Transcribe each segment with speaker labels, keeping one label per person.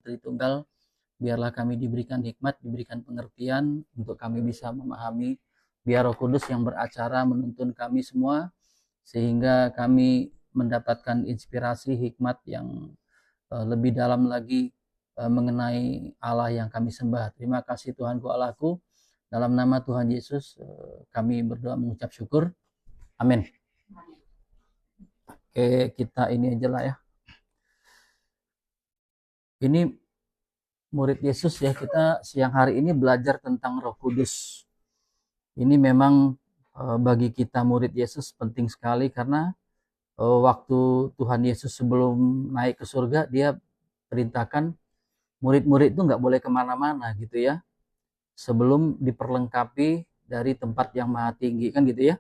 Speaker 1: Tritunggal. Biarlah kami diberikan hikmat, diberikan pengertian untuk kami bisa memahami. Biar Roh Kudus yang beracara menuntun kami semua, sehingga kami mendapatkan inspirasi hikmat yang lebih dalam lagi mengenai Allah yang kami sembah. Terima kasih Tuhanku Allahku. Dalam nama Tuhan Yesus kami berdoa mengucap syukur. Amin. Oke, kita ini aja lah ya. Ini murid Yesus ya, kita siang hari ini belajar tentang Roh Kudus. Ini memang bagi kita murid Yesus penting sekali, karena waktu Tuhan Yesus sebelum naik ke surga, dia perintahkan murid-murid itu nggak boleh kemana-mana gitu ya, sebelum diperlengkapi dari tempat yang maha tinggi, kan gitu ya,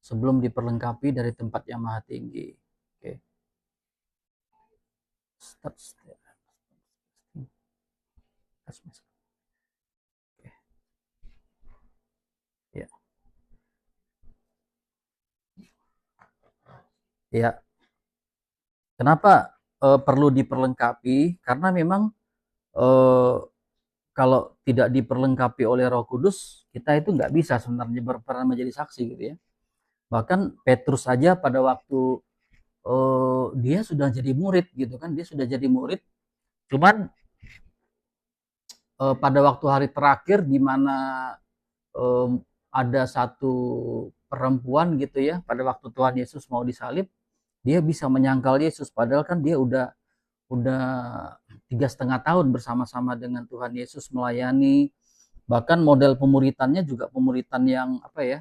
Speaker 1: sebelum diperlengkapi dari tempat yang maha tinggi. Oke. Start. Ya. Ya. Kenapa perlu diperlengkapi? Karena memang kalau tidak diperlengkapi oleh Roh Kudus, kita itu nggak bisa sebenarnya berperan menjadi saksi gitu ya. Bahkan Petrus saja pada waktu dia sudah jadi murid gitu kan, dia sudah jadi murid, cuman pada waktu hari terakhir di mana ada satu perempuan gitu ya, pada waktu Tuhan Yesus mau disalib, dia bisa menyangkal Yesus, padahal kan dia udah 3,5 tahun bersama-sama dengan Tuhan Yesus melayani. Bahkan model pemuritannya juga pemuritan yang apa ya,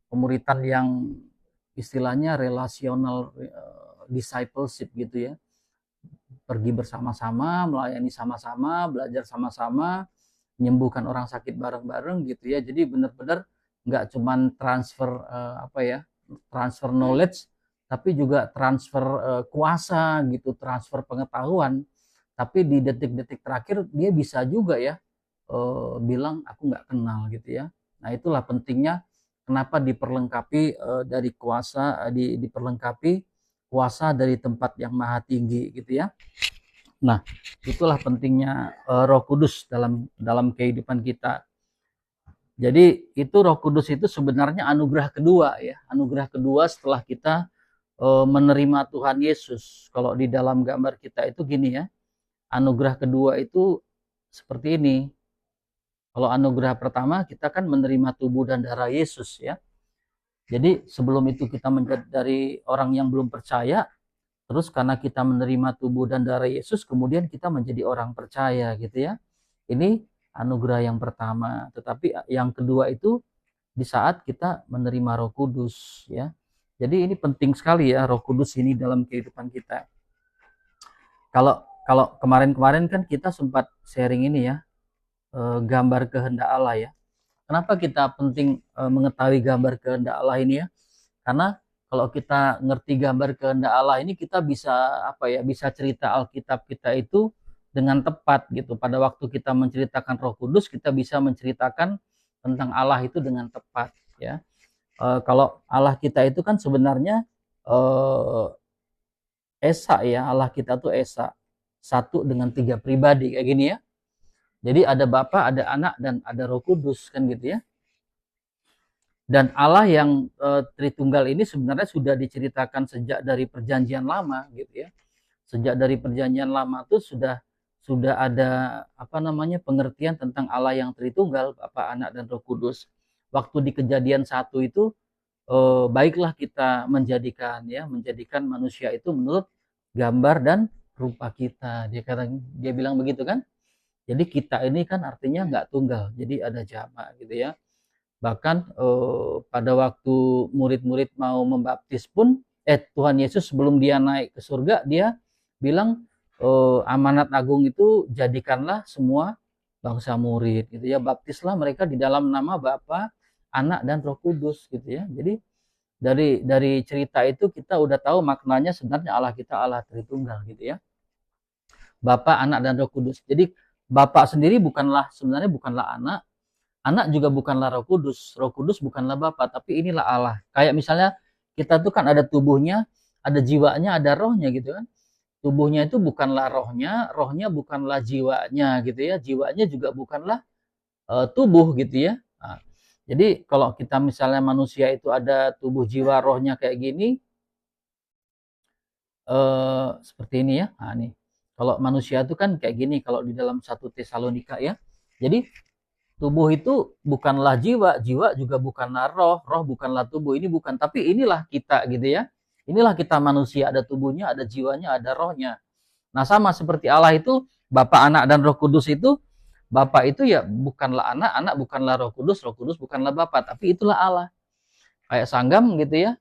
Speaker 1: pemuritan yang istilahnya relational discipleship gitu ya, pergi bersama-sama, melayani sama-sama, belajar sama-sama, menyembuhkan orang sakit bareng-bareng gitu ya. Jadi benar-benar nggak cuman transfer apa ya, transfer knowledge, tapi juga transfer kuasa gitu, transfer pengetahuan. Tapi di detik-detik terakhir dia bisa juga ya bilang aku nggak kenal gitu ya. Nah itulah pentingnya kenapa diperlengkapi dari kuasa, diperlengkapi kuasa dari tempat yang maha tinggi gitu ya. Nah itulah pentingnya Roh Kudus dalam kehidupan kita. Jadi itu Roh Kudus itu sebenarnya anugerah kedua ya, anugerah kedua setelah kita menerima Tuhan Yesus. Kalau di dalam gambar kita itu gini ya, anugerah kedua itu seperti ini. Kalau anugerah pertama kita kan menerima tubuh dan darah Yesus ya. Jadi sebelum itu kita menjadi dari orang yang belum percaya, terus karena kita menerima tubuh dan darah Yesus, kemudian kita menjadi orang percaya gitu ya. Ini anugerah yang pertama. Tetapi yang kedua itu di saat kita menerima Roh Kudus ya. Jadi ini penting sekali ya Roh Kudus ini dalam kehidupan kita. Kalau kemarin-kemarin kan kita sempat sharing ini ya, gambar kehendak Allah ya. Kenapa kita penting mengetahui gambar kehendak Allah ini ya? Karena kalau kita ngerti gambar kehendak Allah ini, kita bisa apa ya? Bisa cerita Alkitab kita itu dengan tepat gitu. Pada waktu kita menceritakan Roh Kudus, kita bisa menceritakan tentang Allah itu dengan tepat ya. Kalau Allah kita itu kan sebenarnya Esa ya, Allah kita tuh Esa, satu dengan 3 pribadi kayak gini ya. Jadi ada Bapa, ada Anak, dan ada Roh Kudus kan gitu ya. Dan Allah yang Tritunggal ini sebenarnya sudah diceritakan sejak dari Perjanjian Lama gitu ya. Sejak dari Perjanjian Lama itu sudah ada apa namanya pengertian tentang Allah yang Tritunggal, Bapa, Anak, dan Roh Kudus. Waktu di Kejadian 1 itu baiklah kita menjadikan manusia itu menurut gambar dan rupa kita. Dia bilang begitu kan? Jadi kita ini kan artinya nggak tunggal, jadi ada jamak gitu ya. Bahkan pada waktu murid-murid mau membaptis pun, Tuhan Yesus sebelum dia naik ke surga, dia bilang amanat agung itu jadikanlah semua bangsa murid gitu ya. Baptislah mereka di dalam nama Bapa, Anak, dan Roh Kudus gitu ya. Jadi dari cerita itu kita udah tahu maknanya sebenarnya Allah kita Allah Tritunggal gitu ya. Bapa, Anak, dan Roh Kudus. Jadi Bapa sendiri sebenarnya bukanlah anak, anak juga bukanlah Roh Kudus bukanlah Bapa, tapi inilah Allah. Kayak misalnya kita tuh kan ada tubuhnya, ada jiwanya, ada rohnya gitu kan. tubuhnya itu bukanlah rohnya, rohnya bukanlah jiwanya gitu ya, jiwanya juga bukanlah tubuh gitu ya. Nah, jadi kalau kita misalnya manusia itu ada tubuh, jiwa, rohnya kayak gini, seperti ini ya. Nah, nih. Kalau manusia itu kan kayak gini kalau di dalam 1 Tesalonika ya. Jadi tubuh itu bukanlah jiwa, jiwa juga bukanlah roh, roh bukanlah tubuh. Ini bukan, tapi inilah kita gitu ya. Inilah kita manusia, ada tubuhnya, ada jiwanya, ada rohnya. Nah, sama seperti Allah itu, Bapa, Anak, dan Roh Kudus itu, Bapa itu ya bukanlah anak, anak bukanlah Roh Kudus bukanlah Bapa, tapi itulah Allah. Kayak Sanggam gitu ya,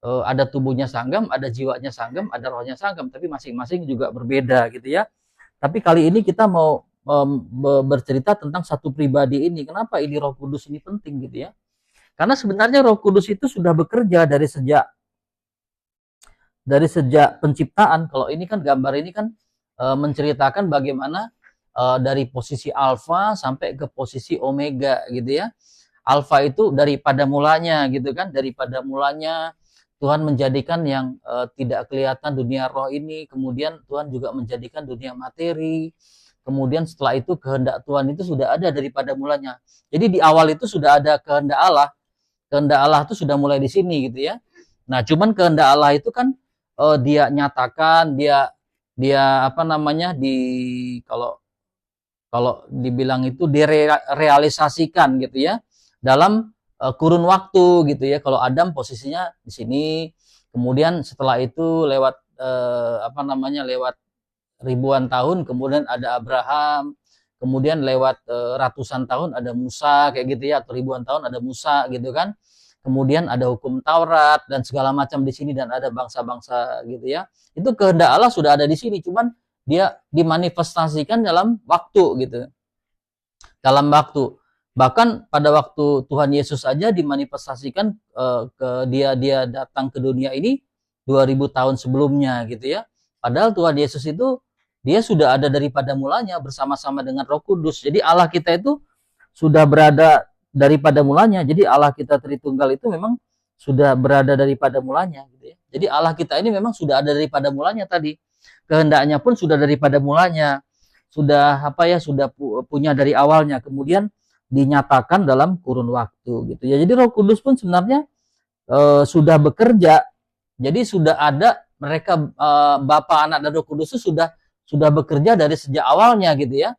Speaker 1: ada tubuhnya Sanggam, ada jiwanya Sanggam, ada rohnya Sanggam, tapi masing-masing juga berbeda gitu ya. Tapi kali ini kita mau bercerita tentang satu pribadi ini. Kenapa ini Roh Kudus ini penting gitu ya? Karena sebenarnya Roh Kudus itu sudah bekerja dari sejak penciptaan. Kalau ini kan gambar ini kan menceritakan bagaimana dari posisi alfa sampai ke posisi omega gitu ya. Alfa itu daripada mulanya gitu kan, daripada mulanya Tuhan menjadikan yang tidak kelihatan dunia roh ini, kemudian Tuhan juga menjadikan dunia materi. Kemudian setelah itu kehendak Tuhan itu sudah ada daripada mulanya. Jadi di awal itu sudah ada kehendak Allah. Kehendak Allah itu sudah mulai di sini gitu ya. Nah, cuman kehendak Allah itu kan dia nyatakan, dia dia apa namanya kalau kalau dibilang itu direalisasikan gitu ya dalam kurun waktu gitu ya. Kalau Adam posisinya di sini, kemudian setelah itu lewat lewat ribuan tahun kemudian ada Abraham, kemudian lewat ratusan tahun ada Musa kayak gitu ya, atau ribuan tahun ada Musa gitu kan. Kemudian ada hukum Taurat dan segala macam di sini, dan ada bangsa-bangsa gitu ya. Itu kehendak Allah sudah ada di sini, cuman dia dimanifestasikan dalam waktu gitu. Dalam waktu. Bahkan pada waktu Tuhan Yesus aja dimanifestasikan dia datang ke dunia ini 2000 tahun sebelumnya gitu ya. Padahal Tuhan Yesus itu dia sudah ada daripada mulanya bersama-sama dengan Roh Kudus. Jadi Allah kita itu sudah berada daripada mulanya. Jadi Allah kita Tritunggal itu memang sudah berada daripada mulanya gitu ya. Jadi Allah kita ini memang sudah ada daripada mulanya tadi. Kehendaknya pun sudah daripada mulanya. Sudah sudah punya dari awalnya. Kemudian dinyatakan dalam kurun waktu gitu ya. Jadi Roh Kudus pun sebenarnya sudah bekerja. Jadi sudah ada mereka, Bapa, Anak, dan Roh Kudus itu sudah bekerja dari sejak awalnya gitu ya.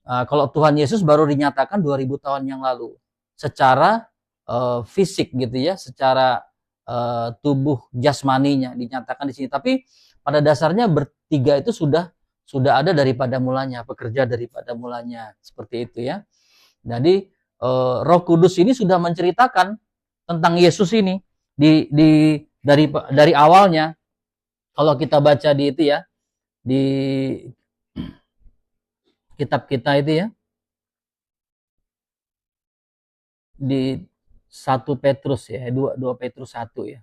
Speaker 1: Kalau Tuhan Yesus baru dinyatakan 2000 tahun yang lalu secara fisik gitu ya, secara tubuh jasmaninya dinyatakan di sini. Tapi pada dasarnya bertiga itu sudah ada daripada mulanya, bekerja daripada mulanya, seperti itu ya. Jadi Roh Kudus ini sudah menceritakan tentang Yesus ini dari awalnya. Kalau kita baca di itu ya, di kitab kita itu ya, di 1 Petrus ya, 2 Petrus 1 ya.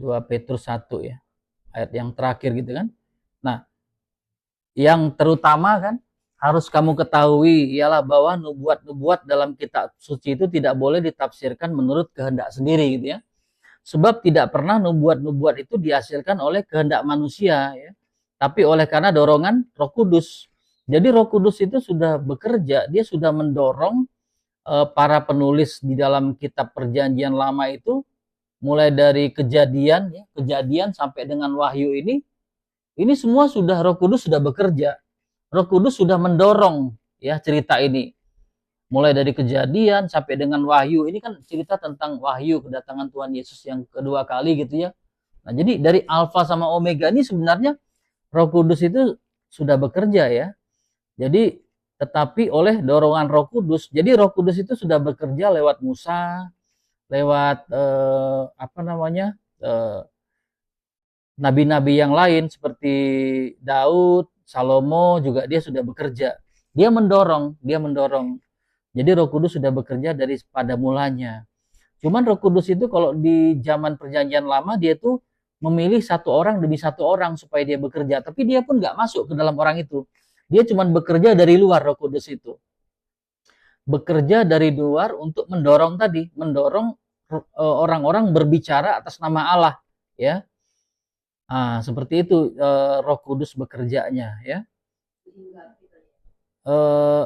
Speaker 1: 2 Petrus 1 ya. Ayat yang terakhir gitu kan. Nah, yang terutama kan harus kamu ketahui ialah bahwa nubuat-nubuat dalam kitab suci itu tidak boleh ditafsirkan menurut kehendak sendiri gitu ya. Sebab tidak pernah nubuat-nubuat itu dihasilkan oleh kehendak manusia ya, tapi oleh karena dorongan Roh Kudus. Jadi Roh Kudus itu sudah bekerja, dia sudah mendorong para penulis di dalam kitab Perjanjian Lama itu, mulai dari kejadian sampai dengan Wahyu ini semua sudah Roh Kudus sudah bekerja. Roh Kudus sudah mendorong ya cerita ini. Mulai dari kejadian sampai dengan Wahyu. Ini kan cerita tentang Wahyu, kedatangan Tuhan Yesus yang kedua kali gitu ya. Nah, jadi dari Alfa sama Omega ini sebenarnya Roh Kudus itu sudah bekerja ya. Jadi tetapi oleh dorongan Roh Kudus. Jadi Roh Kudus itu sudah bekerja lewat Musa, lewat nabi-nabi yang lain seperti Daud, Salomo juga dia sudah bekerja. Dia mendorong. Jadi Roh Kudus sudah bekerja dari pada mulanya. Cuman Roh Kudus itu kalau di zaman Perjanjian Lama dia tuh memilih satu orang demi satu orang supaya dia bekerja. Tapi dia pun nggak masuk ke dalam orang itu. Dia cuma bekerja dari luar, Roh Kudus itu. Bekerja dari luar untuk mendorong orang-orang berbicara atas nama Allah, ya. Seperti itu Roh Kudus bekerjanya ya. Eh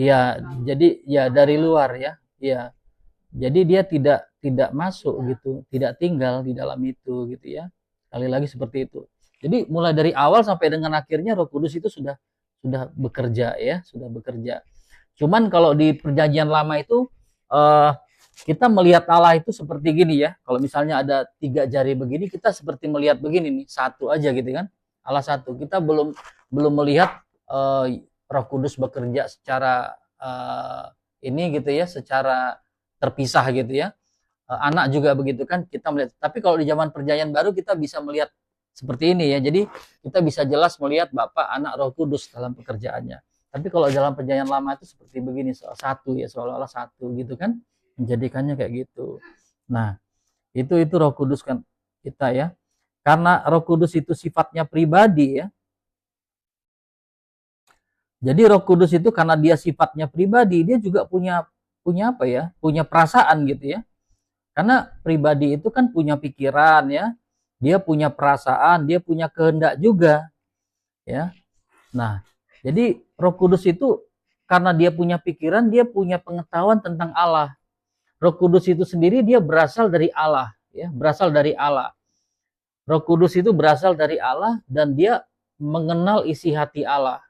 Speaker 1: ya, jadi ya dari luar ya. Ya. Jadi dia tidak masuk gitu, tidak tinggal di dalam itu gitu ya. Sekali lagi seperti itu. Jadi mulai dari awal sampai dengan akhirnya Roh Kudus itu sudah bekerja ya, sudah bekerja. Cuman kalau di perjanjian lama itu eh, kita melihat Allah itu seperti gini ya. Kalau misalnya ada 3 jari begini, kita seperti melihat begini nih, satu aja gitu kan. Allah satu. Kita belum melihat Roh Kudus bekerja secara ini gitu ya, secara terpisah gitu ya. Anak juga begitu kan, kita melihat. Tapi kalau di zaman perjanjian baru kita bisa melihat seperti ini ya. Jadi kita bisa jelas melihat Bapa, Anak, Roh Kudus dalam pekerjaannya. Tapi kalau dalam perjanjian lama itu seperti begini, satu ya, seolah-olah satu gitu kan, menjadikannya kayak gitu. Nah, itu Roh Kudus kan kita ya. Karena Roh Kudus itu sifatnya pribadi ya. Jadi Roh Kudus itu karena dia sifatnya pribadi, dia juga punya apa ya? Punya perasaan gitu ya. Karena pribadi itu kan punya pikiran ya, dia punya perasaan, dia punya kehendak juga ya. Nah, jadi Roh Kudus itu karena dia punya pikiran, dia punya pengetahuan tentang Allah. Roh Kudus itu sendiri dia berasal dari Allah ya, berasal dari Allah. Roh Kudus itu berasal dari Allah dan dia mengenal isi hati Allah.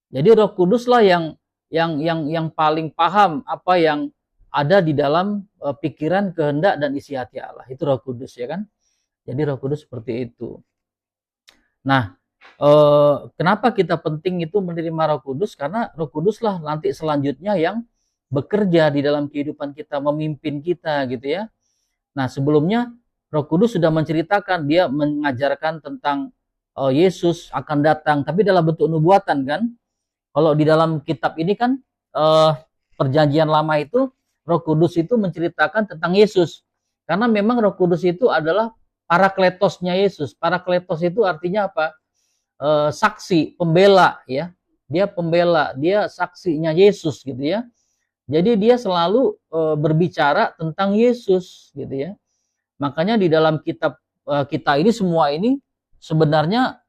Speaker 1: Jadi Roh Kudus lah yang paling paham apa yang ada di dalam pikiran, kehendak dan isi hati Allah. Itu Roh Kudus ya kan. Jadi Roh Kudus seperti itu. Nah, kenapa kita penting itu menerima Roh Kudus? Karena Roh Kudus lah nanti selanjutnya yang bekerja di dalam kehidupan kita, memimpin kita gitu ya. Nah, sebelumnya Roh Kudus sudah menceritakan, dia mengajarkan tentang Yesus akan datang, tapi dalam bentuk nubuatan kan. Kalau di dalam kitab ini kan perjanjian lama itu Roh Kudus itu menceritakan tentang Yesus. Karena memang Roh Kudus itu adalah parakletosnya Yesus. Parakletos itu artinya apa? Saksi, pembela ya. Dia pembela, dia saksinya Yesus gitu ya. Jadi dia selalu berbicara tentang Yesus gitu ya. Makanya di dalam kitab kita ini semua ini sebenarnya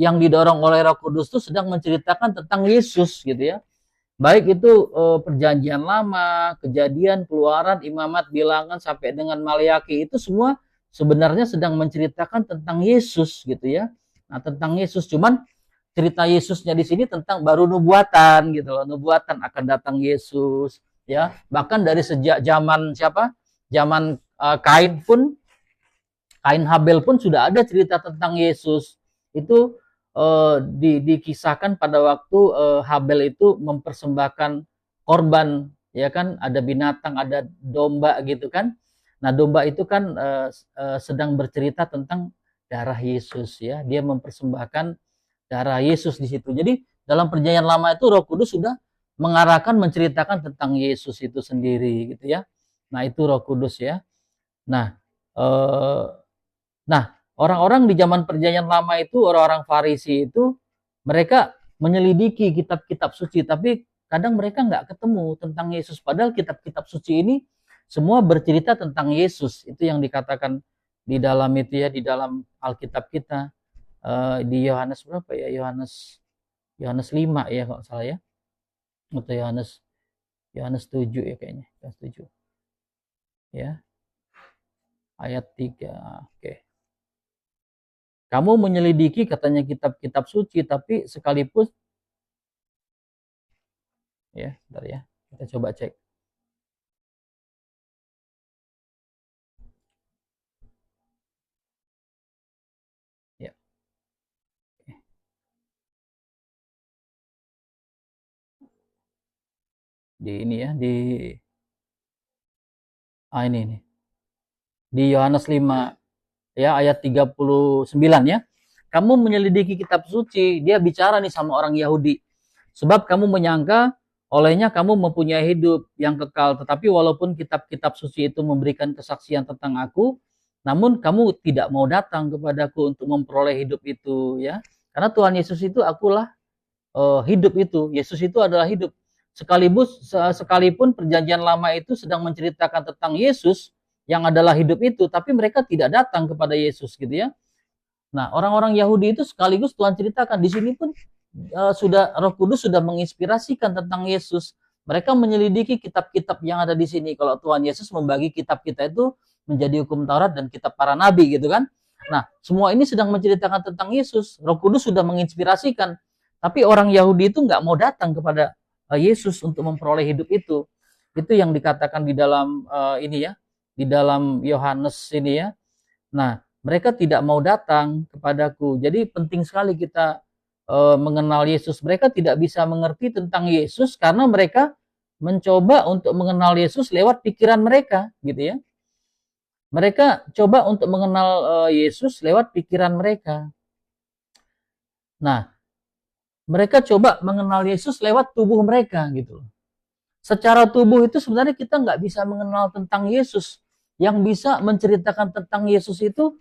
Speaker 1: yang didorong oleh Roh Kudus itu sedang menceritakan tentang Yesus gitu ya. Baik itu perjanjian lama, kejadian, keluaran, imamat, bilangan sampai dengan Maleaki itu semua sebenarnya sedang menceritakan tentang Yesus gitu ya. Nah, tentang Yesus cuman cerita Yesusnya di sini tentang baru nubuatan gitu loh. Nubuatan akan datang Yesus ya. Bahkan dari sejak zaman siapa? Zaman Kain pun, Kain Habel pun sudah ada cerita tentang Yesus. Itu dikisahkan pada waktu Habel itu mempersembahkan korban ya kan, ada binatang, ada domba gitu kan. Nah, domba itu kan sedang bercerita tentang darah Yesus ya. Dia mempersembahkan darah Yesus di situ. Jadi dalam perjanjian lama itu Roh Kudus sudah mengarahkan, menceritakan tentang Yesus itu sendiri gitu ya. Nah, itu Roh Kudus ya. Nah, orang-orang di zaman perjanjian lama itu, orang-orang Farisi itu, mereka menyelidiki kitab-kitab suci, tapi kadang mereka nggak ketemu tentang Yesus. Padahal kitab-kitab suci ini semua bercerita tentang Yesus. Itu yang dikatakan di dalam itu ya, di dalam Alkitab kita. Di Yohanes berapa ya? Yohanes 5 ya kalau salah ya. Atau Yohanes 7 ya kayaknya. Yohanes 7. Ya. Ayat 3. Oke. Kamu menyelidiki katanya kitab-kitab suci, tapi sekalipun ya, bentar ya. Kita coba cek. Ya. Di ini ya, ini. Di Yohanes 5 ya ayat 39 ya. Kamu menyelidiki kitab suci, dia bicara nih sama orang Yahudi. Sebab kamu menyangka olehnya kamu mempunyai hidup yang kekal, tetapi walaupun kitab-kitab suci itu memberikan kesaksian tentang aku, namun kamu tidak mau datang kepadaku untuk memperoleh hidup itu ya. Karena Tuhan Yesus itu akulah hidup itu. Yesus itu adalah hidup. Sekalipun perjanjian lama itu sedang menceritakan tentang Yesus yang adalah hidup itu, tapi mereka tidak datang kepada Yesus gitu ya. Nah, orang-orang Yahudi itu sekaligus Tuhan ceritakan di sini pun sudah Roh Kudus sudah menginspirasikan tentang Yesus. Mereka menyelidiki kitab-kitab yang ada di sini. Kalau Tuhan Yesus membagi kitab kita itu menjadi hukum Taurat dan kitab para nabi gitu kan. Nah, semua ini sedang menceritakan tentang Yesus. Roh Kudus sudah menginspirasikan. Tapi orang Yahudi itu nggak mau datang kepada Yesus untuk memperoleh hidup itu. Itu yang dikatakan di dalam ini ya, di dalam Yohanes ini ya. Nah, mereka tidak mau datang kepadaku. Jadi penting sekali kita mengenal Yesus. Mereka tidak bisa mengerti tentang Yesus karena mereka mencoba untuk mengenal Yesus lewat pikiran mereka, gitu ya. Mereka coba untuk mengenal Yesus lewat pikiran mereka. Nah, mereka coba mengenal Yesus lewat tubuh mereka, gitu. Secara tubuh itu sebenarnya kita nggak bisa mengenal tentang Yesus. Yang bisa menceritakan tentang Yesus itu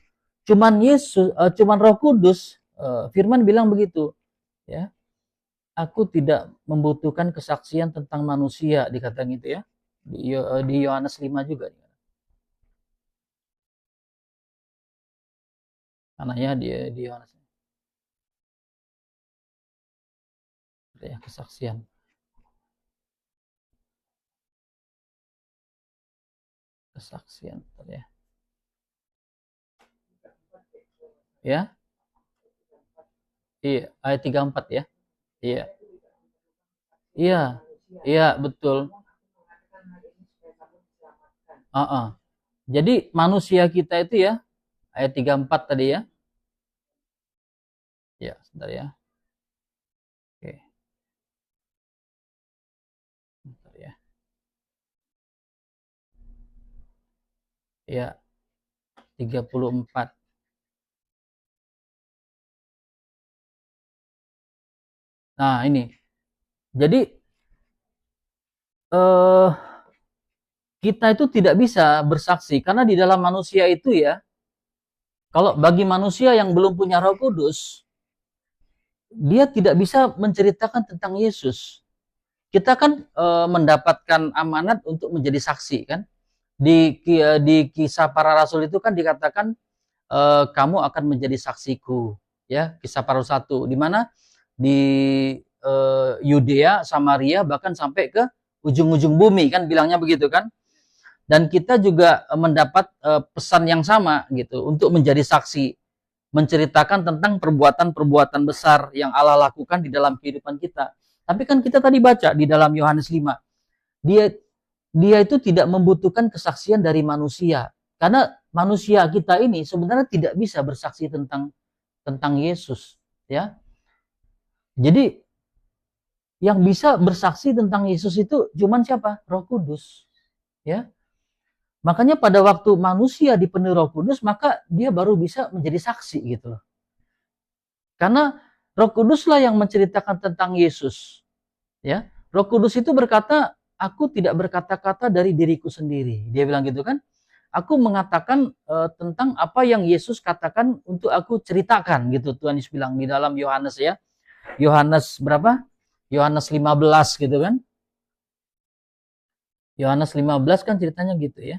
Speaker 1: cuman Yesus, cuman Roh Kudus. Firman bilang begitu, ya. Aku tidak membutuhkan kesaksian tentang manusia, dikatakan gitu ya. Di Yohanes 5 juga. Karena ya di Yohanes. Ya, kesaksian. Kesaksian, ya. Ya. Iya, ayat 34 ya. Iya. Iya. Iya, betul. Jadi manusia kita itu ya, ayat 34 tadi ya. Ya, sebentar ya. Oke. Sebentar ya. Ya, 34. Nah, ini. Jadi kita itu tidak bisa bersaksi karena di dalam manusia itu ya, kalau bagi manusia yang belum punya Roh Kudus, dia tidak bisa menceritakan tentang Yesus. Kita kan mendapatkan amanat untuk menjadi saksi kan. Di Kisah Para Rasul itu kan dikatakan kamu akan menjadi saksiku, ya. Kisah Para Rasul 1, di mana di Yudea, Samaria, bahkan sampai ke ujung-ujung bumi kan bilangnya begitu kan. Dan kita juga mendapat pesan yang sama gitu untuk menjadi saksi, menceritakan tentang perbuatan-perbuatan besar yang Allah lakukan di dalam kehidupan kita. Tapi kan kita tadi baca di dalam Yohanes 5, dia itu tidak membutuhkan kesaksian dari manusia. Karena manusia kita ini sebenarnya tidak bisa bersaksi tentang Yesus, ya. Jadi yang bisa bersaksi tentang Yesus itu cuman siapa? Roh Kudus, ya. Makanya pada waktu manusia dipenuhi Roh Kudus, maka dia baru bisa menjadi saksi gitu loh. Karena Roh Kuduslah yang menceritakan tentang Yesus, ya. Roh Kudus itu berkata, aku tidak berkata-kata dari diriku sendiri. Dia bilang gitu kan. Aku mengatakan tentang apa yang Yesus katakan untuk aku ceritakan gitu. Tuhan Yesus bilang di dalam Yohanes ya. Yohanes berapa? Yohanes 15 gitu kan. Yohanes 15 kan ceritanya gitu ya.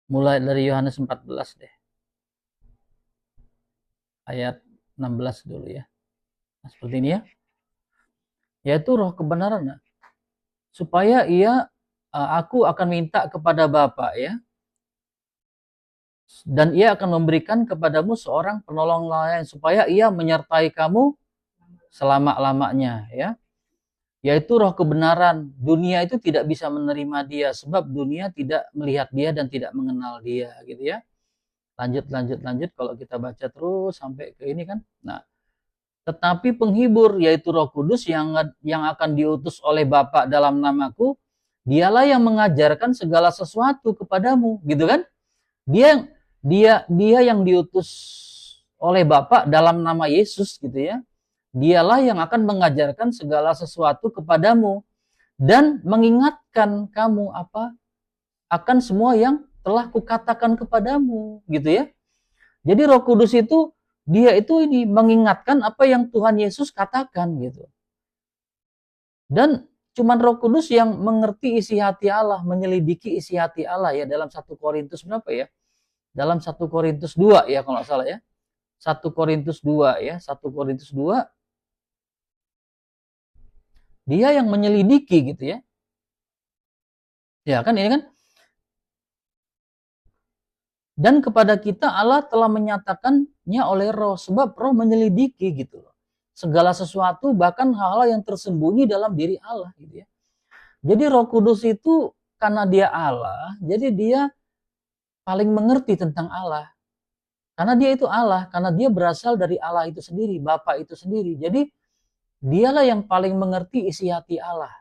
Speaker 1: Mulai dari Yohanes 14 deh. Ayat 16 dulu ya. Nah, seperti ini ya. Yaitu roh kebenaran. Supaya aku akan minta kepada Bapa ya. Dan ia akan memberikan kepadamu seorang penolong lain supaya ia menyertai kamu selama-lamanya ya. Yaitu roh kebenaran. Dunia itu tidak bisa menerima dia sebab dunia tidak melihat dia dan tidak mengenal dia gitu ya. Lanjut kalau kita baca terus sampai ke ini kan. Nah, tetapi penghibur yaitu Roh Kudus yang akan diutus oleh Bapa dalam namaku, dialah yang mengajarkan segala sesuatu kepadamu, gitu kan? Dia yang diutus oleh Bapa dalam nama Yesus gitu ya. Dialah yang akan mengajarkan segala sesuatu kepadamu dan mengingatkan kamu akan semua yang telah kukatakan kepadamu gitu ya. Jadi Roh Kudus itu dia itu ini mengingatkan apa yang Tuhan Yesus katakan gitu. Dan cuman Roh Kudus yang mengerti isi hati Allah, menyelidiki isi hati Allah ya dalam 1 Korintus berapa ya? dalam 1 Korintus 2 ya kalau nggak salah ya. 1 Korintus 2 ya, 1 Korintus 2 dia yang menyelidiki gitu ya. Ya kan ini kan. Dan kepada kita Allah telah menyatakannya oleh Roh, sebab Roh menyelidiki gitu loh. Segala sesuatu bahkan hal-hal yang tersembunyi dalam diri Allah gitu ya. Jadi Roh Kudus itu karena dia Allah, jadi dia paling mengerti tentang Allah. Karena dia itu Allah, karena dia berasal dari Allah itu sendiri, Bapa itu sendiri. Jadi dialah yang paling mengerti isi hati Allah.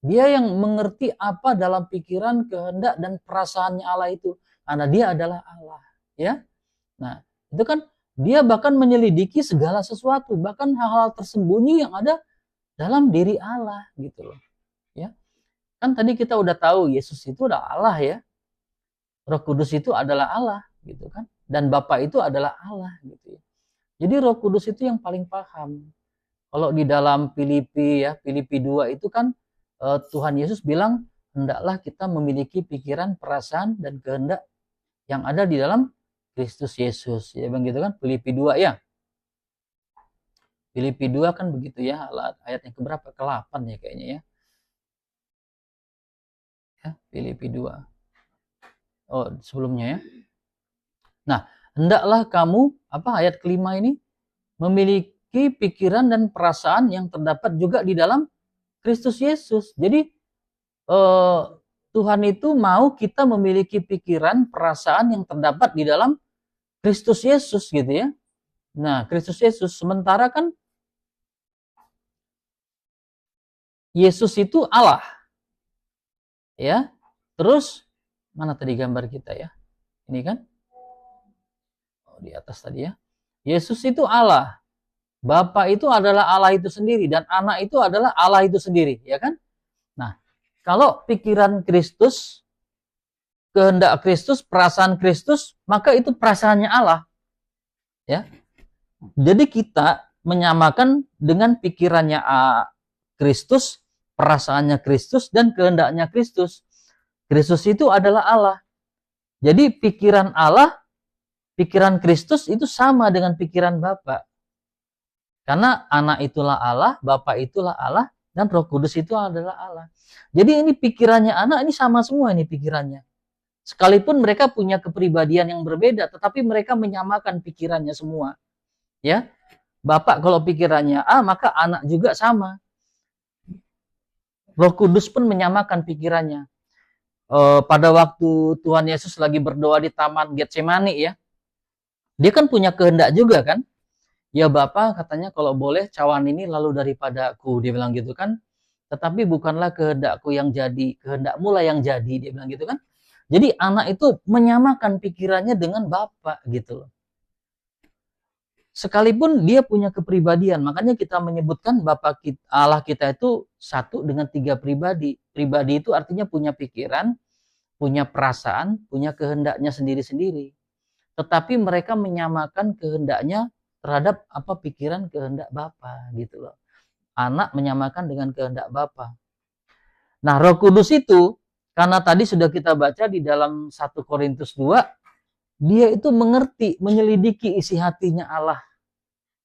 Speaker 1: Dia yang mengerti apa dalam pikiran, kehendak, dan perasaannya Allah itu. Karena dia adalah Allah. Ya, nah itu kan dia bahkan menyelidiki segala sesuatu. Bahkan hal-hal tersembunyi yang ada dalam diri Allah. Gitu loh. Ya, kan tadi kita udah tahu Yesus itu adalah Allah ya. Roh Kudus itu adalah Allah. Gitu kan. Dan Bapa itu adalah Allah. Gitu ya. Jadi Roh Kudus itu yang paling paham. Kalau di dalam Filipi ya, Filipi 2 itu kan Tuhan Yesus bilang, hendaklah kita memiliki pikiran, perasaan, dan kehendak yang ada di dalam Kristus Yesus. Ya begitu kan, Filipi 2 ya. Filipi 2 kan begitu ya, ayat yang keberapa? Ke-8 ya kayaknya ya. Ya, Filipi 2. Oh, sebelumnya ya. Nah, hendaklah kamu, ayat kelima ini, memiliki pikiran dan perasaan yang terdapat juga di dalam Kristus Yesus. Jadi Tuhan itu mau kita memiliki pikiran, perasaan yang terdapat di dalam Kristus Yesus gitu ya. Nah, Kristus Yesus, sementara kan Yesus itu Allah. Ya. Terus mana tadi gambar kita ya? Ini kan? Oh, di atas tadi ya. Yesus itu Allah. Bapa itu adalah Allah itu sendiri dan anak itu adalah Allah itu sendiri, ya kan? Nah, kalau pikiran Kristus, kehendak Kristus, perasaan Kristus, maka itu perasaannya Allah. Ya. Jadi kita menyamakan dengan pikirannya Kristus, perasaannya Kristus, dan kehendaknya Kristus. Kristus itu adalah Allah. Jadi pikiran Allah, pikiran Kristus itu sama dengan pikiran Bapa. Karena anak itulah Allah, Bapa itulah Allah, dan Roh Kudus itu adalah Allah. Jadi ini pikirannya anak, ini sama semua ini pikirannya. Sekalipun mereka punya kepribadian yang berbeda, tetapi mereka menyamakan pikirannya semua. Ya, Bapak kalau pikirannya A, maka anak juga sama. Roh Kudus pun menyamakan pikirannya. Pada waktu Tuhan Yesus lagi berdoa di Taman Getsemani ya, dia kan punya kehendak juga kan. Ya Bapa, katanya kalau boleh cawan ini lalu daripadaku, dia bilang gitu kan. Tetapi bukanlah kehendakku yang jadi, kehendakmu lah yang jadi, dia bilang gitu kan. Jadi anak itu menyamakan pikirannya dengan Bapa gitu loh. Sekalipun dia punya kepribadian, makanya kita menyebutkan Bapa kita, Allah kita itu satu dengan tiga pribadi. Pribadi itu artinya punya pikiran, punya perasaan, punya kehendaknya sendiri-sendiri. Tetapi mereka menyamakan kehendaknya terhadap pikiran kehendak Bapa gitu loh. Anak menyamakan dengan kehendak Bapa. Nah, Roh Kudus itu karena tadi sudah kita baca di dalam 1 Korintus 2, dia itu mengerti, menyelidiki isi hatinya Allah.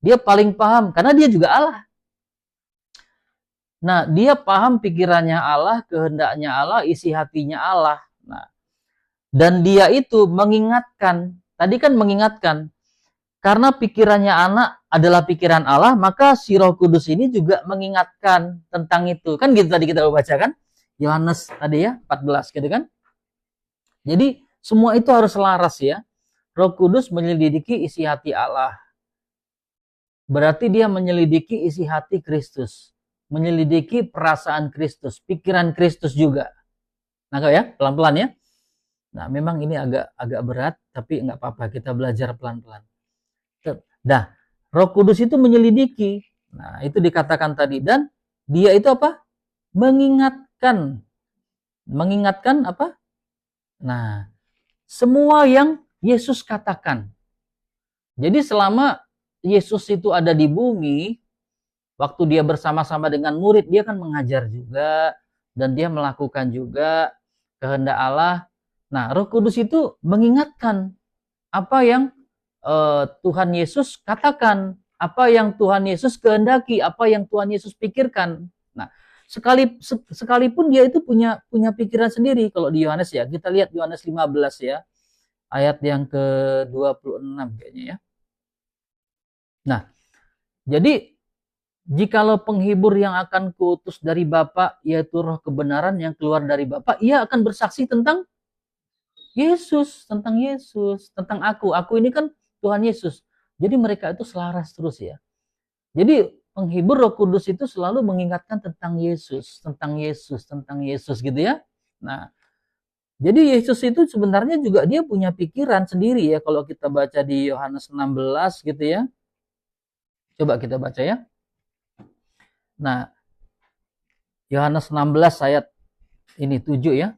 Speaker 1: Dia paling paham karena dia juga Allah. Nah, dia paham pikirannya Allah, kehendaknya Allah, isi hatinya Allah. Nah, dan dia itu mengingatkan, tadi kan mengingatkan, karena pikirannya anak adalah pikiran Allah, maka si Roh Kudus ini juga mengingatkan tentang itu. Kan gitu tadi kita baca kan? Yohanes tadi ya, 14 gitu kan? Jadi semua itu harus selaras ya. Roh Kudus menyelidiki isi hati Allah. Berarti dia menyelidiki isi hati Kristus. Menyelidiki perasaan Kristus, pikiran Kristus juga. Nah ya, pelan-pelan ya. Nah memang ini agak berat, tapi nggak apa-apa, kita belajar pelan-pelan. Nah, Roh Kudus itu menyelidiki. Nah, itu dikatakan tadi. Dan dia itu apa? Mengingatkan. Mengingatkan apa? Nah, semua yang Yesus katakan. Jadi selama Yesus itu ada di bumi, waktu dia bersama-sama dengan murid, dia kan mengajar juga. Dan dia melakukan juga kehendak Allah. Nah, Roh Kudus itu mengingatkan apa yang Tuhan Yesus katakan, apa yang Tuhan Yesus kehendaki, apa yang Tuhan Yesus pikirkan. Nah, sekalipun dia itu punya pikiran sendiri. Kalau di Yohanes ya, kita lihat Yohanes 15 ya, ayat yang ke-26 kayaknya ya. Nah, jadi jikalau penghibur yang akan kuutus dari Bapa, yaitu roh kebenaran yang keluar dari Bapa, ia akan bersaksi tentang Yesus, tentang aku. Aku ini kan Tuhan Yesus. Jadi mereka itu selaras terus ya. Jadi penghibur Roh Kudus itu selalu mengingatkan tentang Yesus, tentang Yesus gitu ya. Nah, jadi Yesus itu sebenarnya juga dia punya pikiran sendiri ya kalau kita baca di Yohanes 16 gitu ya. Coba kita baca ya. Nah, Yohanes 16 ayat ini 7 ya.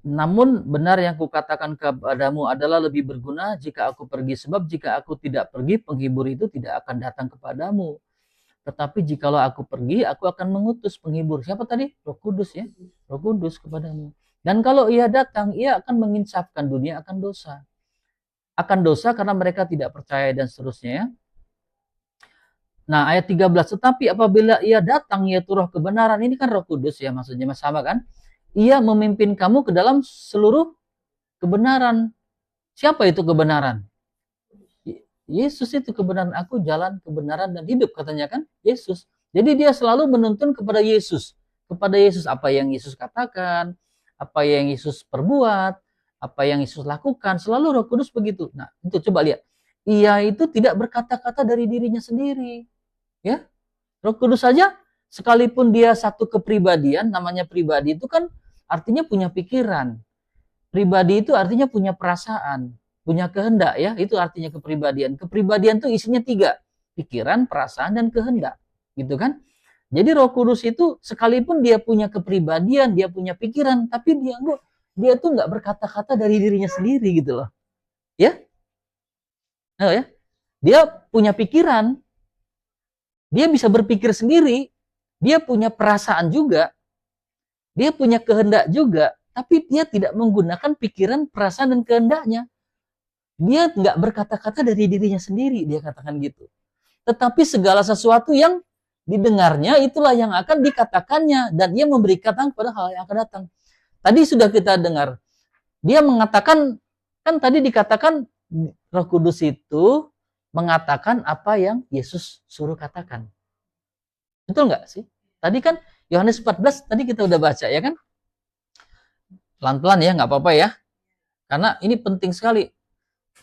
Speaker 1: Namun benar yang kukatakan kepadamu adalah lebih berguna jika aku pergi. Sebab jika aku tidak pergi, penghibur itu tidak akan datang kepadamu. Tetapi jikalau aku pergi, aku akan mengutus penghibur. Siapa tadi? Roh Kudus ya. Roh Kudus kepadamu. Dan kalau ia datang, ia akan menginsafkan dunia akan dosa. Akan dosa karena mereka tidak percaya dan seterusnya ya. Nah ayat 13. Tetapi apabila ia datang, yaitu roh kebenaran. Ini kan Roh Kudus ya maksudnya sama kan. Ia memimpin kamu ke dalam seluruh kebenaran. Siapa itu kebenaran? Yesus itu kebenaran. Aku jalan kebenaran dan hidup katanya kan Yesus. Jadi dia selalu menuntun kepada Yesus. Kepada Yesus apa yang Yesus katakan, apa yang Yesus perbuat, apa yang Yesus lakukan. Selalu Roh Kudus begitu. Nah itu coba lihat. Ia itu tidak berkata-kata dari dirinya sendiri. Ya, Roh Kudus saja sekalipun dia satu kepribadian, namanya pribadi itu kan artinya punya pikiran. Pribadi itu artinya punya perasaan, punya kehendak ya, itu artinya kepribadian. Kepribadian itu isinya 3, pikiran, perasaan, dan kehendak. Gitu kan? Jadi Roh Kudus itu sekalipun dia punya kepribadian, dia punya pikiran, tapi dia tuh nggak berkata-kata dari dirinya sendiri gitu loh. Ya? Nah, ya. Dia punya pikiran, dia bisa berpikir sendiri, dia punya perasaan juga, dia punya kehendak juga, tapi dia tidak menggunakan pikiran, perasaan, dan kehendaknya. Dia nggak berkata-kata dari dirinya sendiri, dia katakan gitu. Tetapi segala sesuatu yang didengarnya, itulah yang akan dikatakannya, dan dia memberi kata kepada hal yang akan datang. Tadi sudah kita dengar, dia mengatakan, kan tadi dikatakan Roh Kudus itu mengatakan apa yang Yesus suruh katakan. Betul nggak sih? Tadi kan Yohanes 14 tadi kita udah baca ya kan? Pelan-pelan ya, nggak apa-apa ya. Karena ini penting sekali.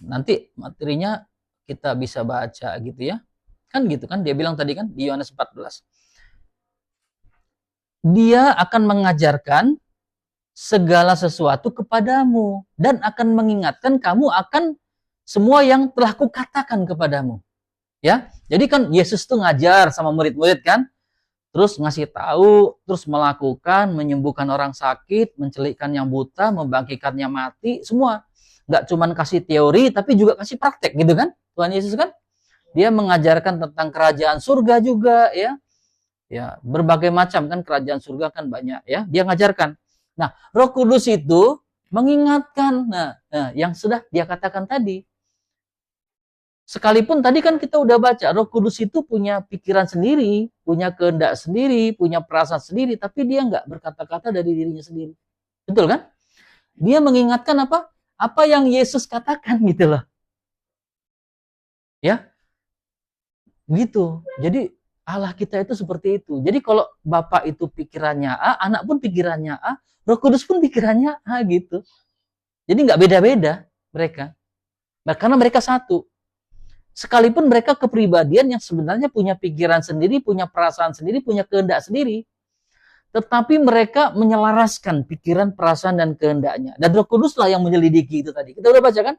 Speaker 1: Nanti materinya kita bisa baca gitu ya. Kan gitu kan, dia bilang tadi kan di Yohanes 14. Dia akan mengajarkan segala sesuatu kepadamu dan akan mengingatkan kamu akan semua yang telah kukatakan kepadamu. Ya, jadi kan Yesus tuh ngajar sama murid-murid kan? Terus ngasih tahu, terus melakukan, menyembuhkan orang sakit, mencelikkan yang buta, membangkitkan yang mati, semua. Nggak cuma kasih teori, tapi juga kasih praktek gitu kan. Tuhan Yesus kan, dia mengajarkan tentang kerajaan surga juga ya. Ya, berbagai macam kan kerajaan surga kan banyak ya. Dia ngajarkan. Nah, Roh Kudus itu mengingatkan. Nah, yang sudah dia katakan tadi. Sekalipun tadi kan kita udah baca, Roh Kudus itu punya pikiran sendiri, punya kehendak sendiri, punya perasaan sendiri, tapi dia nggak berkata-kata dari dirinya sendiri. Betul kan? Dia mengingatkan apa? Apa yang Yesus katakan gitu loh. Ya, gitu. Jadi Allah kita itu seperti itu. Jadi kalau Bapak itu pikirannya A, anak pun pikirannya A, Roh Kudus pun pikirannya A gitu. Jadi nggak beda-beda mereka. Karena mereka satu. Sekalipun mereka kepribadian yang sebenarnya punya pikiran sendiri, punya perasaan sendiri, punya kehendak sendiri, tetapi mereka menyelaraskan pikiran, perasaan, dan kehendaknya. Dan Roh Kudus lah yang menyelidiki itu tadi. Kita udah baca kan?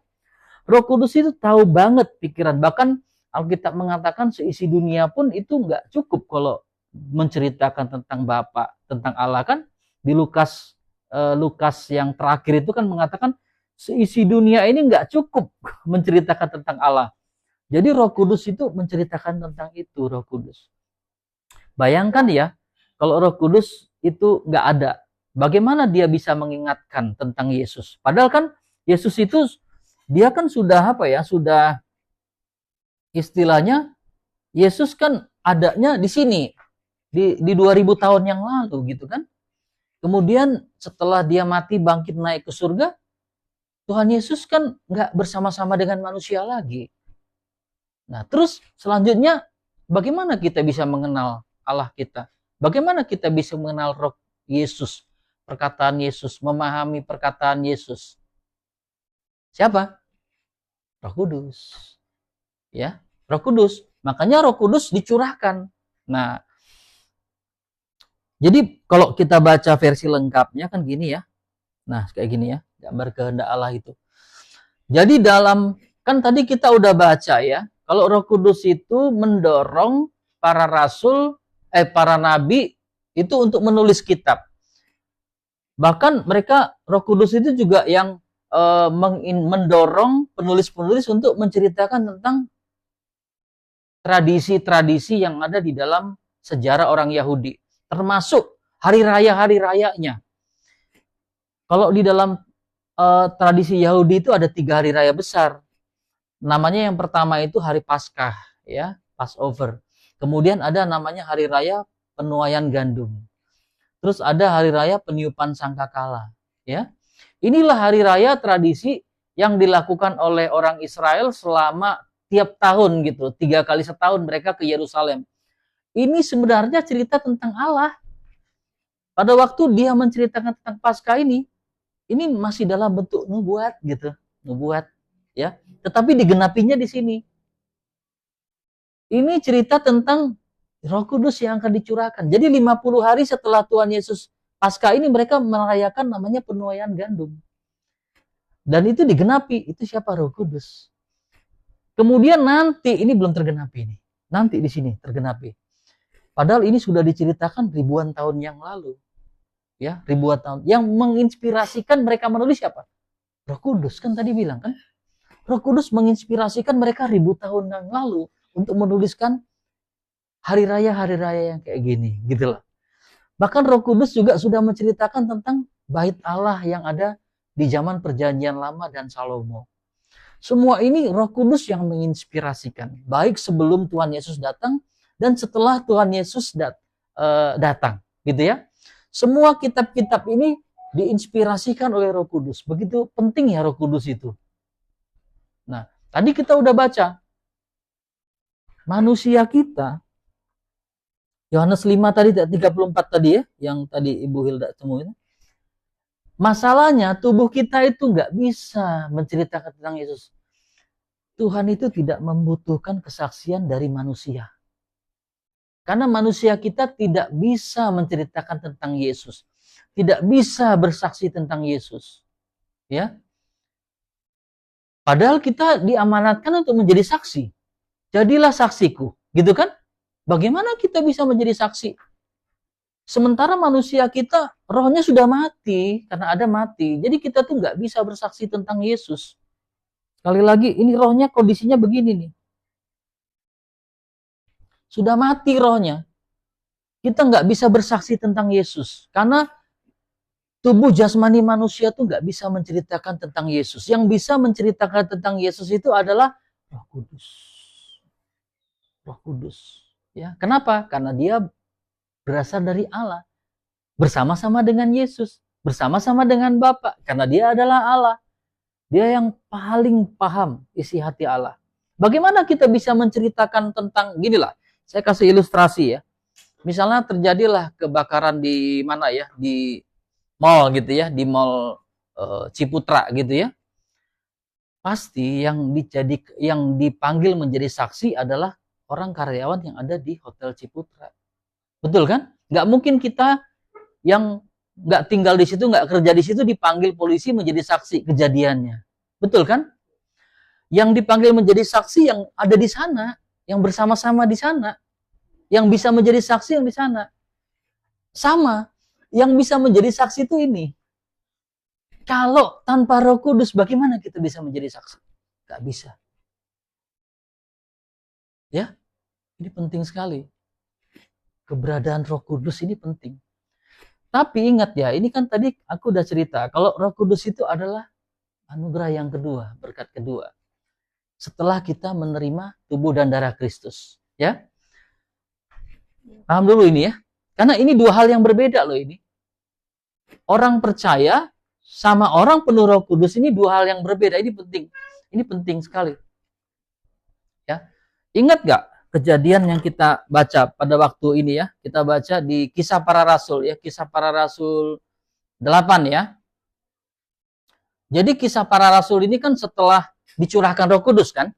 Speaker 1: Roh Kudus itu tahu banget pikiran. Bahkan Alkitab mengatakan seisi dunia pun itu nggak cukup kalau menceritakan tentang Bapa, tentang Allah kan? Di Lukas yang terakhir itu kan mengatakan seisi dunia ini nggak cukup menceritakan tentang Allah. Jadi Roh Kudus itu menceritakan tentang itu, Roh Kudus. Bayangkan ya, kalau Roh Kudus itu nggak ada, bagaimana dia bisa mengingatkan tentang Yesus? Padahal kan Yesus itu Dia kan sudah apa ya? Sudah istilahnya Yesus kan adanya di sini di 2000 tahun yang lalu gitu kan. Kemudian setelah dia mati bangkit naik ke surga, Tuhan Yesus kan nggak bersama-sama dengan manusia lagi. Nah, terus selanjutnya bagaimana kita bisa mengenal Allah kita? Bagaimana kita bisa mengenal Roh Yesus, perkataan Yesus, memahami perkataan Yesus? Siapa? Roh Kudus. Ya, Roh Kudus. Makanya Roh Kudus dicurahkan. Nah, jadi kalau kita baca versi lengkapnya kan gini ya. Nah, kayak gini ya, gambar kehendak Allah itu. Jadi dalam, kan tadi kita udah baca ya, kalau Roh Kudus itu mendorong para rasul, para nabi itu untuk menulis kitab. Bahkan mereka, Roh Kudus itu juga yang mendorong penulis-penulis untuk menceritakan tentang tradisi-tradisi yang ada di dalam sejarah orang Yahudi. Termasuk hari raya-hari-rayanya. Kalau di dalam tradisi Yahudi itu ada 3 hari raya besar. Namanya yang pertama itu hari Paskah, ya, Passover. Kemudian ada namanya hari raya penuaian gandum. Terus ada hari raya peniupan sangkakala, ya. Inilah hari raya tradisi yang dilakukan oleh orang Israel selama tiap tahun gitu. 3 kali setahun mereka ke Yerusalem. Ini sebenarnya cerita tentang Allah. Pada waktu dia menceritakan tentang Paskah ini masih dalam bentuk nubuat gitu, nubuat ya. Tetapi digenapinya di sini. Ini cerita tentang Roh Kudus yang akan dicurahkan. Jadi 50 hari setelah Tuhan Yesus Paskah ini mereka merayakan namanya penuaian gandum. Dan itu digenapi, itu siapa? Roh Kudus. Kemudian nanti ini belum tergenapi ini. Nanti di sini tergenapi. Padahal ini sudah diceritakan ribuan tahun yang lalu. Ya, ribuan tahun. Yang menginspirasikan mereka menulis siapa? Roh Kudus, kan tadi bilang kan? Roh Kudus menginspirasikan mereka ribu tahun yang lalu untuk menuliskan hari raya yang kayak gini, gitu loh. Bahkan Roh Kudus juga sudah menceritakan tentang bait Allah yang ada di zaman Perjanjian Lama dan Salomo. Semua ini Roh Kudus yang menginspirasikan, baik sebelum Tuhan Yesus datang dan setelah Tuhan Yesus datang, gitu ya. Semua kitab-kitab ini diinspirasikan oleh Roh Kudus. Begitu penting ya Roh Kudus itu. Nah, tadi kita udah baca. Manusia kita, Yohanes 5 tadi, 34 tadi ya, yang tadi Ibu Hilda temuin. Masalahnya tubuh kita itu nggak bisa menceritakan tentang Yesus. Tuhan itu tidak membutuhkan kesaksian dari manusia. Karena manusia kita tidak bisa menceritakan tentang Yesus. Tidak bisa bersaksi tentang Yesus. Ya. Padahal kita diamanatkan untuk menjadi saksi. Jadilah saksiku. Gitu kan? Bagaimana kita bisa menjadi saksi? Sementara manusia kita rohnya sudah mati. Karena ada mati. Jadi kita tuh nggak bisa bersaksi tentang Yesus. Sekali lagi, ini rohnya kondisinya begini nih. Sudah mati rohnya. Kita nggak bisa bersaksi tentang Yesus. Karena tubuh jasmani manusia tuh nggak bisa menceritakan tentang Yesus. Yang bisa menceritakan tentang Yesus itu adalah Roh Kudus. Roh Kudus. Ya, kenapa? Karena dia berasal dari Allah. Bersama-sama dengan Yesus. Bersama-sama dengan Bapa. Karena dia adalah Allah. Dia yang paling paham isi hati Allah. Bagaimana kita bisa menceritakan tentang, ginilah, saya kasih ilustrasi ya. Misalnya terjadilah kebakaran di mana ya, di mall gitu ya, di mall Ciputra gitu ya. Pasti yang dipanggil menjadi saksi adalah orang karyawan yang ada di Hotel Ciputra. Betul kan? Nggak mungkin kita yang nggak tinggal di situ, nggak kerja di situ dipanggil polisi menjadi saksi kejadiannya. Betul kan? Yang dipanggil menjadi saksi yang ada di sana, yang bersama-sama di sana, yang bisa menjadi saksi yang di sana. Sama, yang bisa menjadi saksi itu ini. Kalau tanpa Roh Kudus, bagaimana kita bisa menjadi saksi? Gak bisa. Ya, ini penting sekali. Keberadaan Roh Kudus ini penting. Tapi ingat ya, ini kan tadi aku udah cerita, kalau Roh Kudus itu adalah anugerah yang kedua, berkat kedua. Setelah kita menerima tubuh dan darah Kristus, ya. Paham dulu ini ya. Karena ini dua hal yang berbeda loh ini. Orang percaya sama orang penuh Roh Kudus ini dua hal yang berbeda. Ini penting. Ini penting sekali. Ya. Ingat gak kejadian yang kita baca pada waktu ini ya? Kita baca di Kisah Para Rasul ya, Kisah Para Rasul 8 ya. Jadi Kisah Para Rasul ini kan setelah dicurahkan Roh Kudus kan?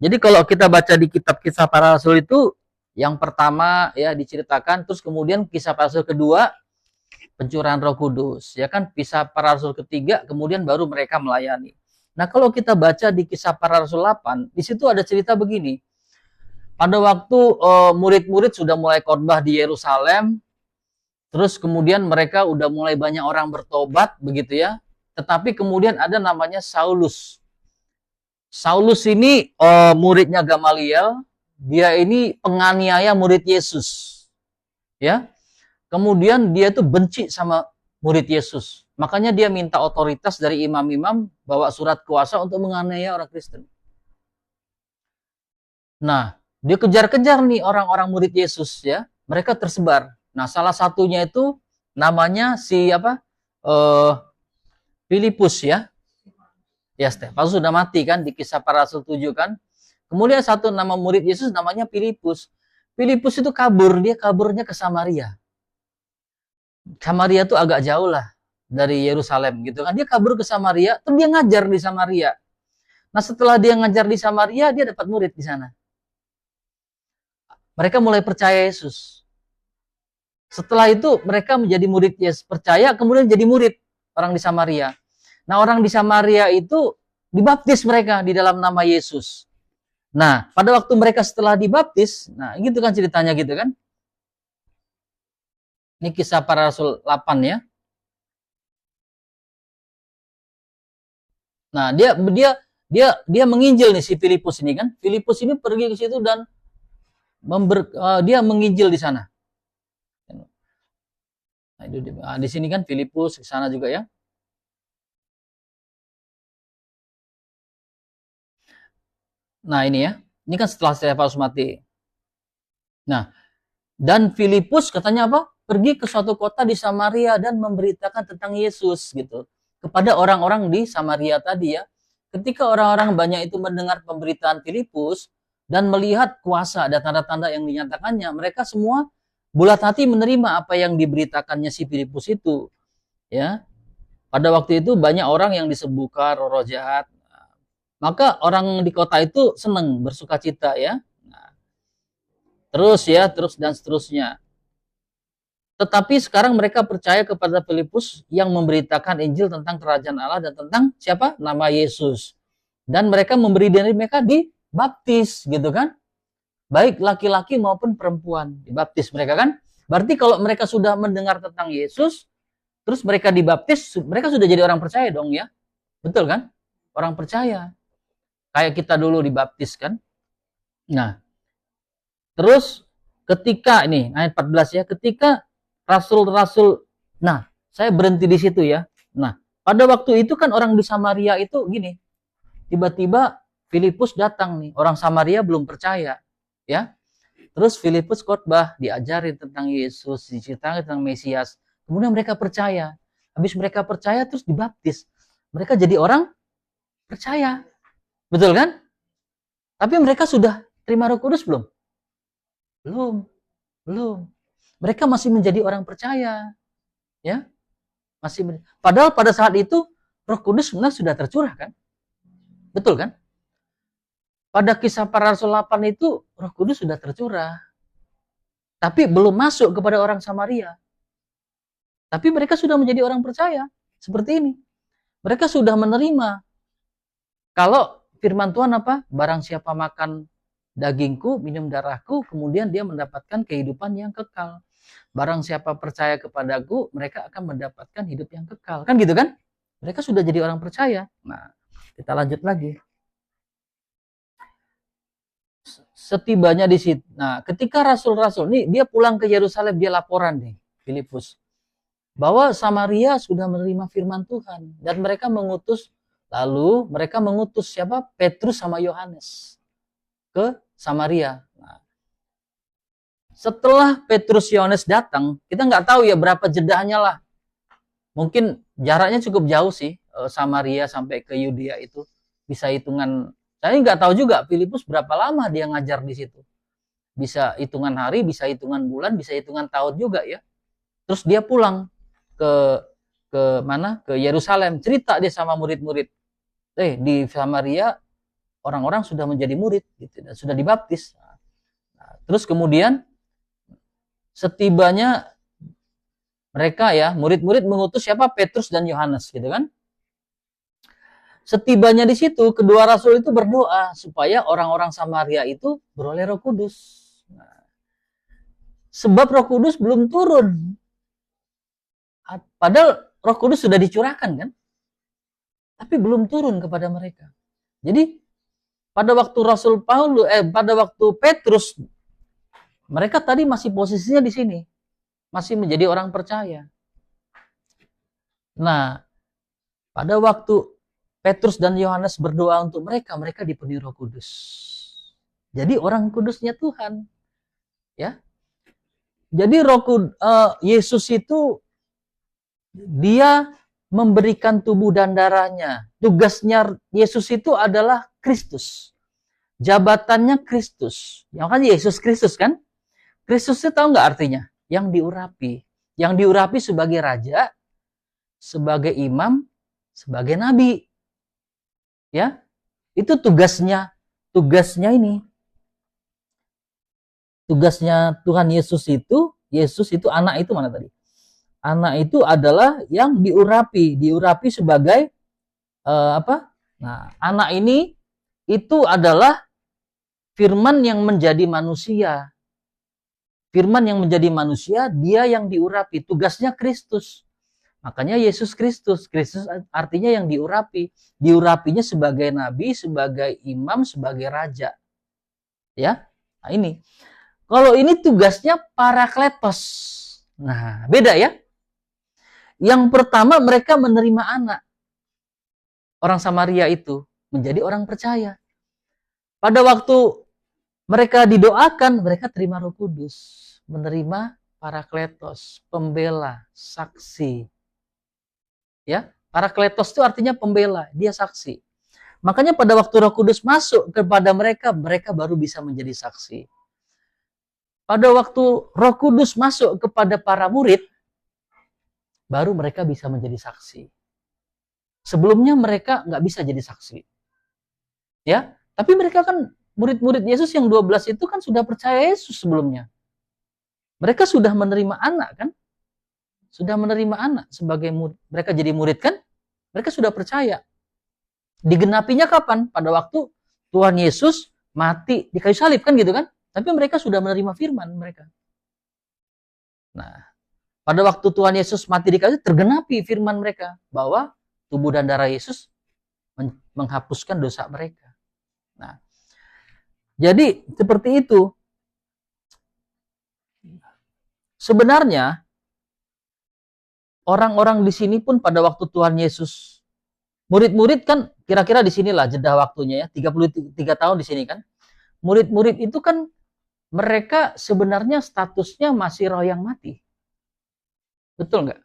Speaker 1: Jadi kalau kita baca di kitab Kisah Para Rasul itu yang pertama ya diceritakan, terus kemudian Kisah Para Rasul kedua pencurahan Roh Kudus, ya kan? Kisah Para Rasul ketiga kemudian baru mereka melayani. Nah, kalau kita baca di Kisah Para Rasul 8, di situ ada cerita begini. Pada waktu murid-murid sudah mulai khotbah di Yerusalem, terus kemudian mereka udah mulai banyak orang bertobat begitu ya. Tetapi kemudian ada namanya Saulus. Saulus ini muridnya Gamaliel, dia ini penganiaya murid Yesus. Ya. Kemudian dia tuh benci sama murid Yesus. Makanya dia minta otoritas dari imam-imam bawa surat kuasa untuk menganiaya orang Kristen. Nah, dia kejar-kejar nih orang-orang murid Yesus ya. Mereka tersebar. Nah, salah satunya itu namanya si Filipus ya. Ya, Stefanus sudah mati kan di Kisah Para Rasul 7 kan. Kemudian satu nama murid Yesus namanya Filipus. Filipus itu kabur, dia kaburnya ke Samaria. Samaria itu agak jauh lah dari Yerusalem gitu kan. Dia kabur ke Samaria, terus dia ngajar di Samaria. Nah, setelah dia ngajar di Samaria, dia dapat murid di sana. Mereka mulai percaya Yesus. Setelah itu mereka menjadi murid Yesus, percaya, kemudian jadi murid orang di Samaria. Nah, orang di Samaria itu dibaptis mereka di dalam nama Yesus. Nah, pada waktu mereka setelah dibaptis, nah gitu kan ceritanya gitu kan. Ini Kisah Para Rasul 8 ya. Nah, dia menginjil nih si Filipus ini kan. Filipus ini pergi ke situ dan dia menginjil di sana. Nah, di sini kan Filipus ke sana juga ya. Nah, ini ya. Ini kan setelah Stefanus mati. Nah, dan Filipus katanya apa? Pergi ke suatu kota di Samaria dan memberitakan tentang Yesus gitu. Kepada orang-orang di Samaria tadi ya. Ketika orang-orang banyak itu mendengar pemberitaan Filipus dan melihat kuasa dan tanda-tanda yang dinyatakannya, mereka semua bulat hati menerima apa yang diberitakannya si Filipus itu. Ya. Pada waktu itu banyak orang yang disembuhkan roh jahat. Maka orang di kota itu senang, bersukacita ya. Nah, terus dan seterusnya. Tetapi sekarang mereka percaya kepada Filipus yang memberitakan Injil tentang kerajaan Allah dan tentang siapa? Nama Yesus. Dan mereka memberi diri mereka dibaptis gitu kan. Baik laki-laki maupun perempuan dibaptis mereka kan. Berarti kalau mereka sudah mendengar tentang Yesus, terus mereka dibaptis, mereka sudah jadi orang percaya dong ya. Betul kan? Orang percaya. Kayak kita dulu dibaptis kan. Nah, terus ketika ini ayat 14 ya, ketika rasul-rasul, nah saya berhenti di situ ya. Nah, pada waktu itu kan orang di Samaria itu gini, tiba-tiba Filipus datang nih, orang Samaria belum percaya ya. Terus Filipus khotbah, diajarin tentang Yesus, diceritakan tentang Mesias. Kemudian mereka percaya. Habis mereka percaya terus dibaptis. Mereka jadi orang percaya. Betul kan? Tapi mereka sudah terima Roh Kudus belum? Belum. Mereka masih menjadi orang percaya. Ya. Padahal pada saat itu Roh Kudus sebenarnya sudah tercurah kan? Betul kan? Pada Kisah Para Rasul 8 itu Roh Kudus sudah tercurah. Tapi belum masuk kepada orang Samaria. Tapi mereka sudah menjadi orang percaya. Seperti ini. Mereka sudah menerima. Kalau firman Tuhan apa? Barang siapa makan dagingku, minum darahku, kemudian dia mendapatkan kehidupan yang kekal. Barang siapa percaya kepadaku, mereka akan mendapatkan hidup yang kekal. Kan gitu kan? Mereka sudah jadi orang percaya. Nah, kita lanjut lagi. Setibanya di situ. Nah, ketika rasul-rasul, nih dia pulang ke Yerusalem, dia laporan nih, Filipus, bahwa Samaria sudah menerima firman Tuhan. Dan mereka mengutus Lalu mereka mengutus siapa? Petrus sama Yohanes ke Samaria. Nah, setelah Petrus Yohanes datang, kita nggak tahu ya berapa jedahnya lah. Mungkin jaraknya cukup jauh sih, Samaria sampai ke Yudea itu. Bisa hitungan, saya nggak tahu juga Filipus berapa lama dia ngajar di situ. Bisa hitungan hari, bisa hitungan bulan, bisa hitungan tahun juga ya. Terus dia pulang ke mana? Ke Yerusalem. Cerita dia sama murid-murid. Di Samaria orang-orang sudah menjadi murid gitu, dan sudah dibaptis. Nah, terus kemudian setibanya mereka ya, murid-murid mengutus siapa? Petrus dan Yohanes gitu kan. Setibanya di situ, kedua rasul itu berdoa supaya orang-orang Samaria itu beroleh Roh Kudus. Nah, sebab Roh Kudus belum turun. Padahal Roh Kudus sudah dicurahkan kan? Tapi belum turun kepada mereka. Jadi pada waktu pada waktu Petrus, mereka tadi masih posisinya di sini, masih menjadi orang percaya. Nah, pada waktu Petrus dan Yohanes berdoa untuk mereka, mereka dipenuhi Roh Kudus. Jadi orang kudusnya Tuhan, ya. Jadi Yesus itu dia memberikan tubuh dan darahnya. Tugasnya Yesus itu adalah Kristus. Jabatannya Kristus. Yang kan Yesus Kristus kan? Kristus itu tahu nggak artinya? Yang diurapi. Yang diurapi sebagai raja, sebagai imam, sebagai nabi. Ya, itu tugasnya ini. Tugasnya Tuhan Yesus itu anak itu mana tadi? Anak itu adalah yang diurapi sebagai apa? Nah, anak ini itu adalah firman yang menjadi manusia. Firman yang menjadi manusia, dia yang diurapi. Tugasnya Kristus. Makanya Yesus Kristus. Kristus artinya yang diurapi. Diurapinya sebagai nabi, sebagai imam, sebagai raja. Ya, nah ini. Kalau ini tugasnya Parakletos. Nah, beda ya. Yang pertama mereka menerima anak. Orang Samaria itu menjadi orang percaya. Pada waktu mereka didoakan, mereka terima Roh Kudus. Menerima Parakletos, pembela, saksi. Ya, Parakletos itu artinya pembela, dia saksi. Makanya pada waktu Roh Kudus masuk kepada mereka, mereka baru bisa menjadi saksi. Pada waktu Roh Kudus masuk kepada para murid, baru mereka bisa menjadi saksi. Sebelumnya mereka nggak bisa jadi saksi. Ya, tapi mereka kan murid-murid Yesus yang 12 itu kan sudah percaya Yesus sebelumnya. Mereka sudah menerima anak kan? Sudah menerima anak sebagai murid. Mereka jadi murid kan? Mereka sudah percaya. Digenapinya kapan? Pada waktu Tuhan Yesus mati di kayu salib kan gitu kan? Tapi mereka sudah menerima firman mereka. Nah, pada waktu Tuhan Yesus mati di kayu, tergenapi firman mereka bahwa tubuh dan darah Yesus menghapuskan dosa mereka. Nah, jadi seperti itu. Sebenarnya orang-orang di sini pun pada waktu Tuhan Yesus, murid-murid kan kira-kira di sinilah jeda waktunya ya, 33 tahun di sini kan. Murid-murid itu kan mereka sebenarnya statusnya masih roh yang mati. Betul nggak?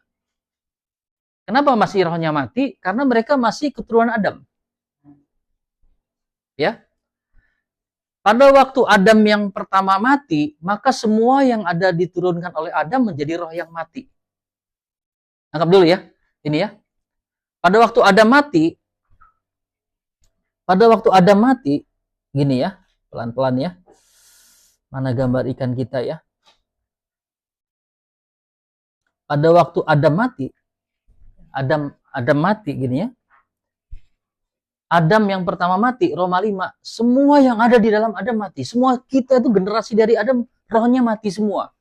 Speaker 1: Kenapa masih rohnya mati? Karena mereka masih keturunan Adam. Ya. Pada waktu Adam yang pertama mati, maka semua yang ada diturunkan oleh Adam menjadi roh yang mati. Anggap dulu ya. Ini ya. Pada waktu Adam mati, gini ya, pelan-pelan ya. Mana gambar ikan kita ya? Pada waktu Adam mati gini ya. Adam yang pertama mati, Roma 5, semua yang ada di dalam Adam mati. Semua kita itu generasi dari Adam, rohnya mati semua.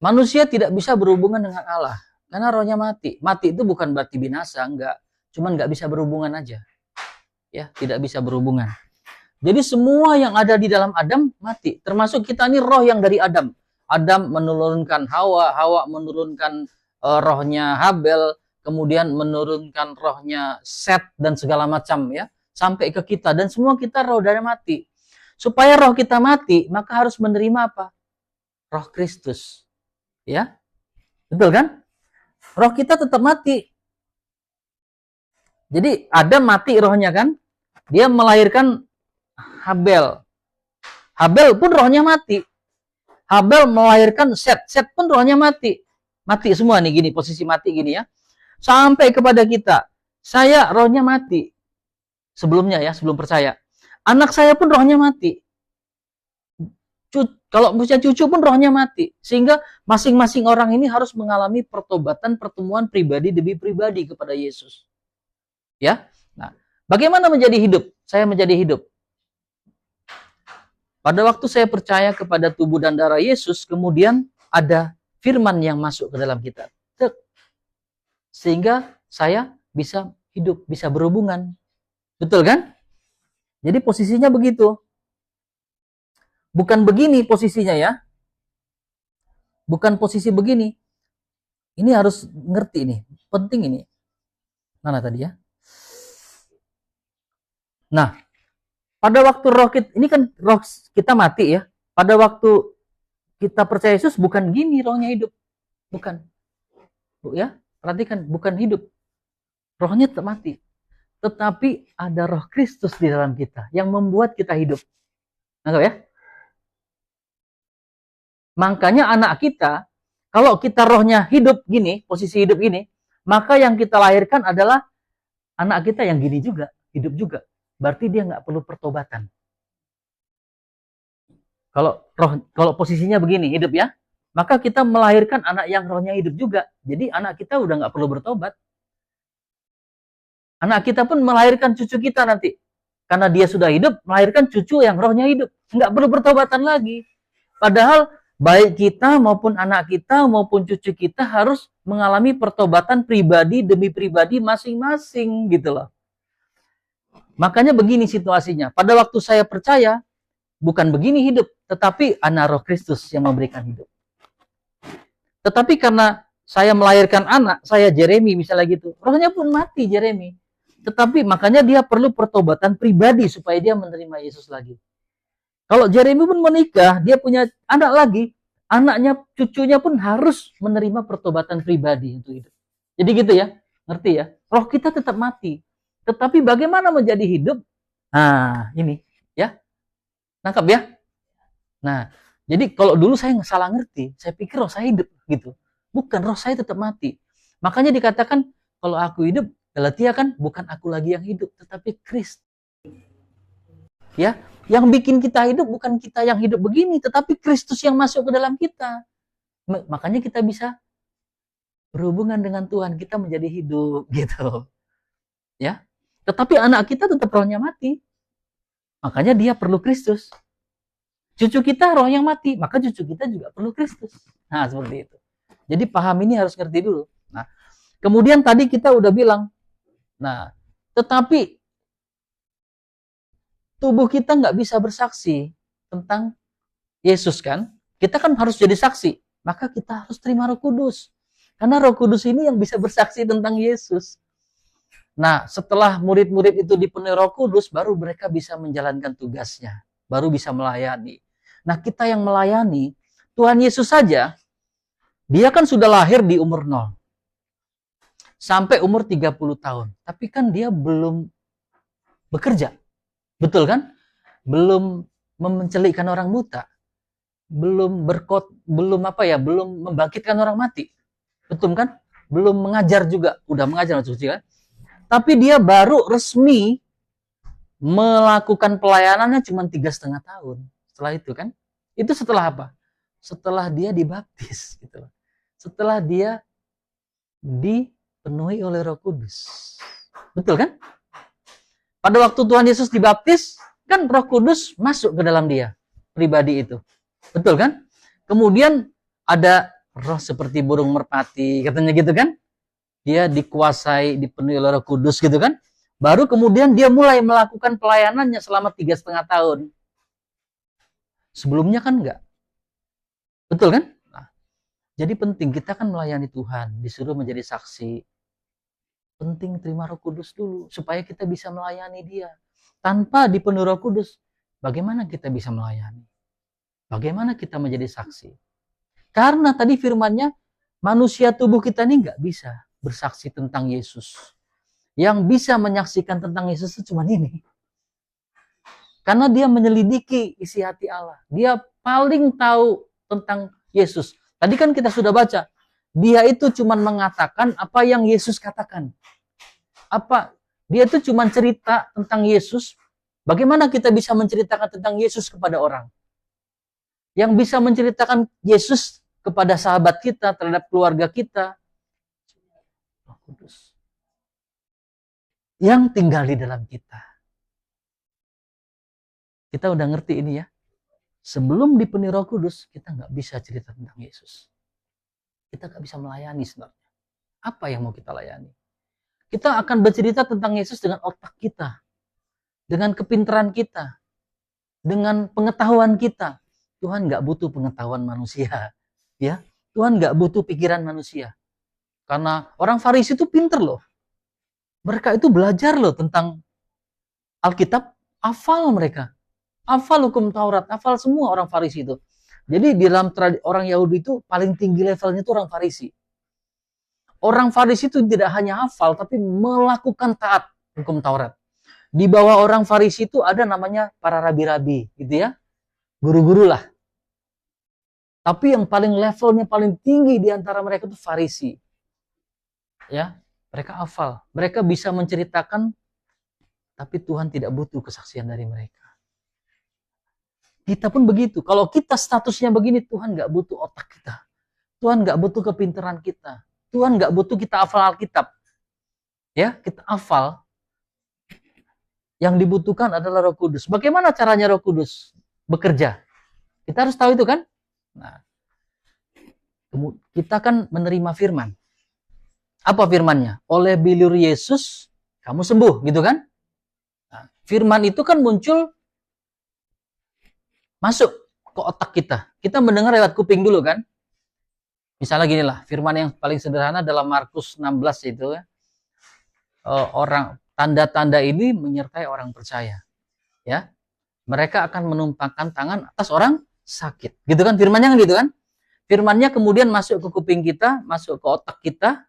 Speaker 1: Manusia tidak bisa berhubungan dengan Allah, karena rohnya mati. Mati itu bukan berarti binasa, enggak. Cuman enggak bisa berhubungan aja. Ya, tidak bisa berhubungan. Jadi semua yang ada di dalam Adam mati. Termasuk kita ini roh yang dari Adam. Adam menurunkan Hawa, Hawa menurunkan rohnya Habel, kemudian menurunkan rohnya Set dan segala macam ya, sampai ke kita, dan semua kita roh dari mati. Supaya roh kita mati, maka harus menerima apa? Roh Kristus. Ya. Betul kan? Roh kita tetap mati. Jadi Adam mati rohnya kan? Dia melahirkan Habel. Habel pun rohnya mati. Habel melahirkan Set. Set pun rohnya mati. Mati semua nih gini, posisi mati gini ya. Sampai kepada kita. Saya rohnya mati. Sebelumnya ya, sebelum percaya. Anak saya pun rohnya mati. Kalau punya cucu pun rohnya mati. Sehingga masing-masing orang ini harus mengalami pertobatan, pertemuan pribadi demi pribadi kepada Yesus. Ya. Nah, bagaimana menjadi hidup? Saya menjadi hidup. Pada waktu saya percaya kepada tubuh dan darah Yesus, kemudian ada firman yang masuk ke dalam kita. Sehingga saya bisa hidup, bisa berhubungan. Betul kan? Jadi posisinya begitu. Bukan begini posisinya ya. Bukan posisi begini. Ini harus ngerti nih. Penting ini. Mana tadi ya? Nah, pada waktu roh kita, ini kan roh kita mati ya. Pada waktu kita percaya Yesus, bukan gini rohnya hidup. Bukan. Ya, perhatikan, bukan hidup. Rohnya tetap mati. Tetapi ada roh Kristus di dalam kita yang membuat kita hidup. Nangkap ya? Makanya anak kita, kalau kita rohnya hidup gini, posisi hidup gini, maka yang kita lahirkan adalah anak kita yang gini juga, hidup juga. Berarti dia nggak perlu pertobatan. Kalau posisinya begini, hidup ya, maka kita melahirkan anak yang rohnya hidup juga. Jadi anak kita udah nggak perlu bertobat. Anak kita pun melahirkan cucu kita nanti. Karena dia sudah hidup, melahirkan cucu yang rohnya hidup. Nggak perlu bertobatan lagi. Padahal baik kita maupun anak kita maupun cucu kita harus mengalami pertobatan pribadi demi pribadi masing-masing gitu loh. Makanya begini situasinya. Pada waktu saya percaya, bukan begini hidup, tetapi anak roh Kristus yang memberikan hidup. Tetapi karena saya melahirkan anak, saya Jeremy misalnya gitu, rohnya pun mati Jeremy. Tetapi makanya dia perlu pertobatan pribadi supaya dia menerima Yesus lagi. Kalau Jeremy pun menikah, dia punya anak lagi, anaknya, cucunya pun harus menerima pertobatan pribadi untuk hidup. Jadi gitu ya, ngerti ya? Roh kita tetap mati. Tetapi bagaimana menjadi hidup? Nah, ini ya. Nangkap ya? Nah, jadi kalau dulu saya salah ngerti, saya pikir roh saya hidup gitu. Bukan, roh saya tetap mati. Makanya dikatakan kalau aku hidup, Galatia kan bukan aku lagi yang hidup, tetapi Kristus. Ya, yang bikin kita hidup bukan kita yang hidup begini, tetapi Kristus yang masuk ke dalam kita. Makanya kita bisa berhubungan dengan Tuhan, kita menjadi hidup gitu. Ya. Tetapi anak kita tetap rohnya mati. Makanya dia perlu Kristus. Cucu kita roh yang mati, maka cucu kita juga perlu Kristus. Nah, seperti itu. Jadi paham ini harus ngerti dulu. Nah, kemudian tadi kita udah bilang, nah, tetapi tubuh kita nggak bisa bersaksi tentang Yesus kan? Kita kan harus jadi saksi. Maka kita harus terima Roh Kudus. Karena Roh Kudus ini yang bisa bersaksi tentang Yesus. Nah, setelah murid-murid itu dipenuhi Roh Kudus, baru mereka bisa menjalankan tugasnya. Baru bisa melayani. Nah, kita yang melayani, Tuhan Yesus saja, dia kan sudah lahir di umur 0. Sampai umur 30 tahun. Tapi kan dia belum bekerja. Betul kan? Belum mencelikkan orang buta. Belum belum membangkitkan orang mati. Betul kan? Belum mengajar juga. Udah mengajar maksudnya kan? Tapi dia baru resmi melakukan pelayanannya cuma 3,5 tahun. Setelah itu kan? Itu setelah apa? Setelah dia dibaptis gitu. Setelah dia dipenuhi oleh Roh Kudus. Betul kan? Pada waktu Tuhan Yesus dibaptis, kan Roh Kudus masuk ke dalam dia, pribadi itu. Betul kan? Kemudian ada roh seperti burung merpati, katanya gitu kan? Dia dikuasai, dipenuhi oleh Roh Kudus gitu kan? Baru kemudian dia mulai melakukan pelayanannya selama 3,5 tahun. Sebelumnya kan enggak. Betul kan? Nah, jadi penting, kita kan melayani Tuhan, disuruh menjadi saksi. Penting terima Roh Kudus dulu supaya kita bisa melayani Dia. Tanpa dipenuhi Roh Kudus, bagaimana kita bisa melayani? Bagaimana kita menjadi saksi? Karena tadi firman-Nya, manusia tubuh kita ini nggak bisa bersaksi tentang Yesus. Yang bisa menyaksikan tentang Yesus itu cuma ini. Karena dia menyelidiki isi hati Allah. Dia paling tahu tentang Yesus. Tadi kan kita sudah baca. Dia itu cuma mengatakan apa yang Yesus katakan. Dia itu cuma cerita tentang Yesus. Bagaimana kita bisa menceritakan tentang Yesus kepada orang? Yang bisa menceritakan Yesus kepada sahabat kita, terhadap keluarga kita. Roh Kudus. Yang tinggal di dalam kita. Kita udah ngerti ini ya. Sebelum dipenuhi Roh Kudus, kita nggak bisa cerita tentang Yesus. Kita nggak bisa melayani sebenarnya. Apa yang mau kita layani? Kita akan bercerita tentang Yesus dengan otak kita, dengan kepintaran kita, dengan pengetahuan kita. Tuhan nggak butuh pengetahuan manusia, ya. Tuhan nggak butuh pikiran manusia. Karena orang Farisi itu pinter loh. Mereka itu belajar loh tentang Alkitab, hafal mereka. Hafal hukum Taurat, hafal semua orang Farisi itu. Jadi di dalam orang Yahudi itu paling tinggi levelnya itu orang Farisi. Orang Farisi itu tidak hanya hafal, tapi melakukan taat hukum Taurat. Di bawah orang Farisi itu ada namanya para rabi-rabi, gitu ya. Guru-guru lah. Tapi yang paling levelnya paling tinggi di antara mereka itu Farisi. Ya, mereka hafal. Mereka bisa menceritakan, tapi Tuhan tidak butuh kesaksian dari mereka. Kita pun begitu. Kalau kita statusnya begini, Tuhan nggak butuh otak kita. Tuhan nggak butuh kepintaran kita. Tuhan nggak butuh kita hafal Alkitab. Ya, kita hafal. Yang dibutuhkan adalah Roh Kudus. Bagaimana caranya Roh Kudus bekerja? Kita harus tahu itu kan? Nah, kita kan menerima firman. Apa firmannya? Oleh bilur Yesus, kamu sembuh, gitu kan? Nah, firman itu kan muncul masuk ke otak kita. Kita mendengar lewat kuping dulu kan. Misalnya gini lah, firman yang paling sederhana dalam Markus 16 itu ya. Orang tanda-tanda ini menyertai orang percaya. Ya. Mereka akan menumpangkan tangan atas orang sakit. Gitu kan firmannya kan gitu kan? Firmannya kemudian masuk ke kuping kita, masuk ke otak kita,